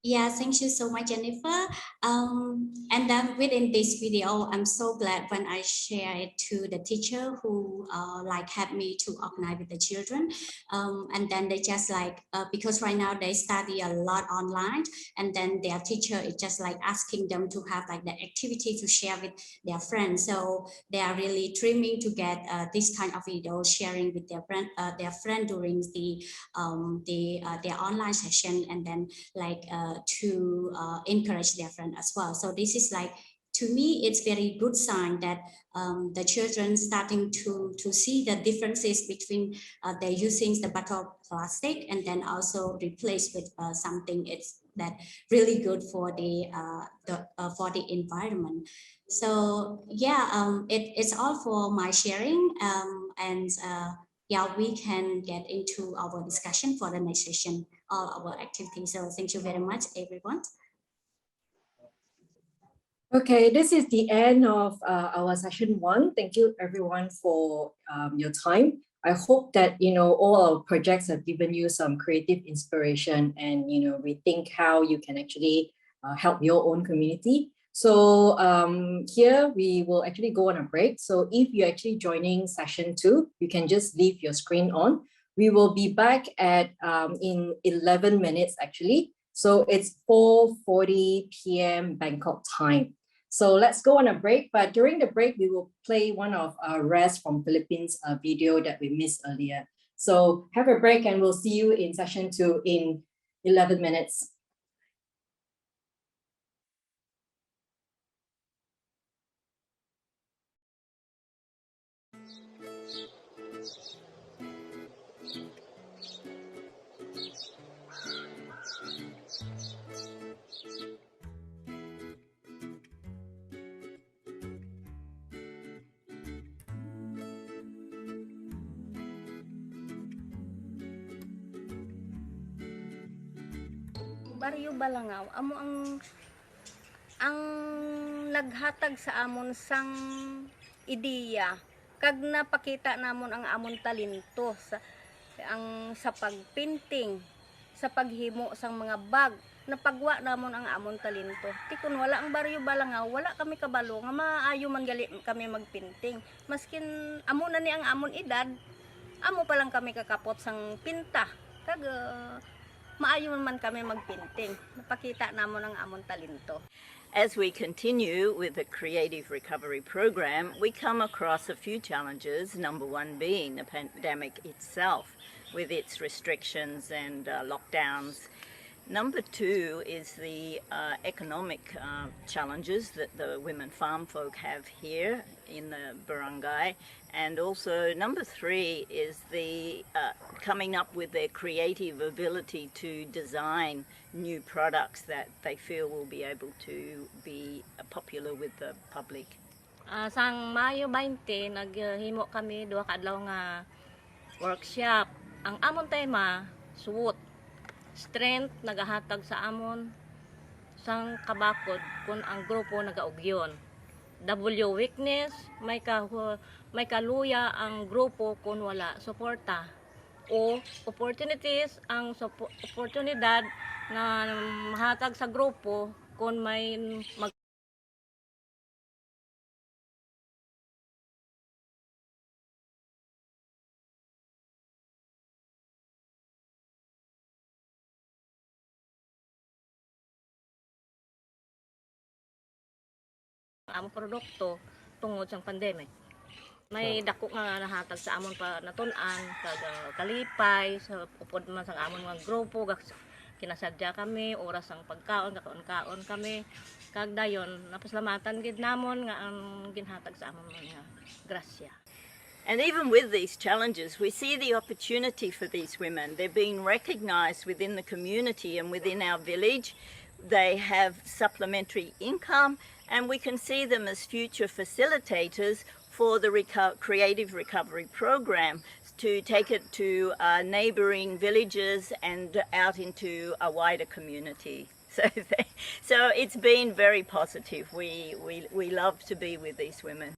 Yeah, thank you so much, Jennifer. And then within this video, I'm so glad when I share it to the teacher who like helped me to organize with the children. And then they just like, because right now they study a lot online, and then their teacher is just like asking them to have like the activity to share with their friends. So they are really dreaming to get this kind of video sharing with their friend during their online session, and then like to encourage their friend as well. So this is like to me, it's very good sign that the children starting to see the differences between they're using the bottle plastic and then also replace with something that really good for the environment. So yeah, it's all for my sharing, and yeah, we can get into our discussion for the next session, all our activities. So thank you very much, everyone. Okay, this is the end of our session 1. Thank you everyone for your time. I hope that all our projects have given you some creative inspiration and rethink how you can actually help your own community. So here we will actually go on a break. So if you're actually joining session 2, you can just leave your screen on. We will be back at in 11 minutes actually. So it's 4:40 p.m. Bangkok time. So let's go on a break, but during the break, we will play one of Res from Philippines video that we missed earlier. So have a break and we'll see you in session 2 in 11 minutes. Baryo Balangaw amo ang naghatag sa amon sang ideya kag napakita namon ang amon talento sa pagpainting, sa paghimo sang mga bag, napagwa namon ang amon talento. Tikon wala ang Baryo Balangaw, wala kami kabalo nga maayo man gali kami magpinting. Maskin amo na ni ang amon edad, amo pa lang kami kakapot sang pinta. Kag maayo man kami magpinting. Napakita namon ang amon talento. As we continue with the Creative Recovery Program, we come across a few challenges, number one being the pandemic itself with its restrictions and lockdowns. Number two is the economic challenges that the women farm folk have here in the barangay. And also number three is the coming up with their creative ability to design new products that they feel will be able to be popular with the public. Sang Mayo 20, naghimo kami duha ka adlaw nga workshop. Ang amon tema, suot. Strength nagahatag sa amon sang kabakod kung ang grupo nagaugyon. W weakness, may kaluya ang grupo kung wala suporta. O opportunities, ang oportunidad na mahatag sa grupo kung may among produkto tungod sa pandemic. May dako nga nahatag sa amon pa natun-an kag kalipay sa upod man sa amon mga grupo kinasadya kami oras ang pagkaon kaon kami kag dayon napasalamatan gid namon nga ang ginhatag sa amon mga grasya. And even with these challenges, we see the opportunity for these women. They're being recognized within the community and within our village. They have supplementary income, and we can see them as future facilitators for the Creative Recovery Program to take it to neighbouring villages and out into a wider community. So it's been very positive. We love to be with these women.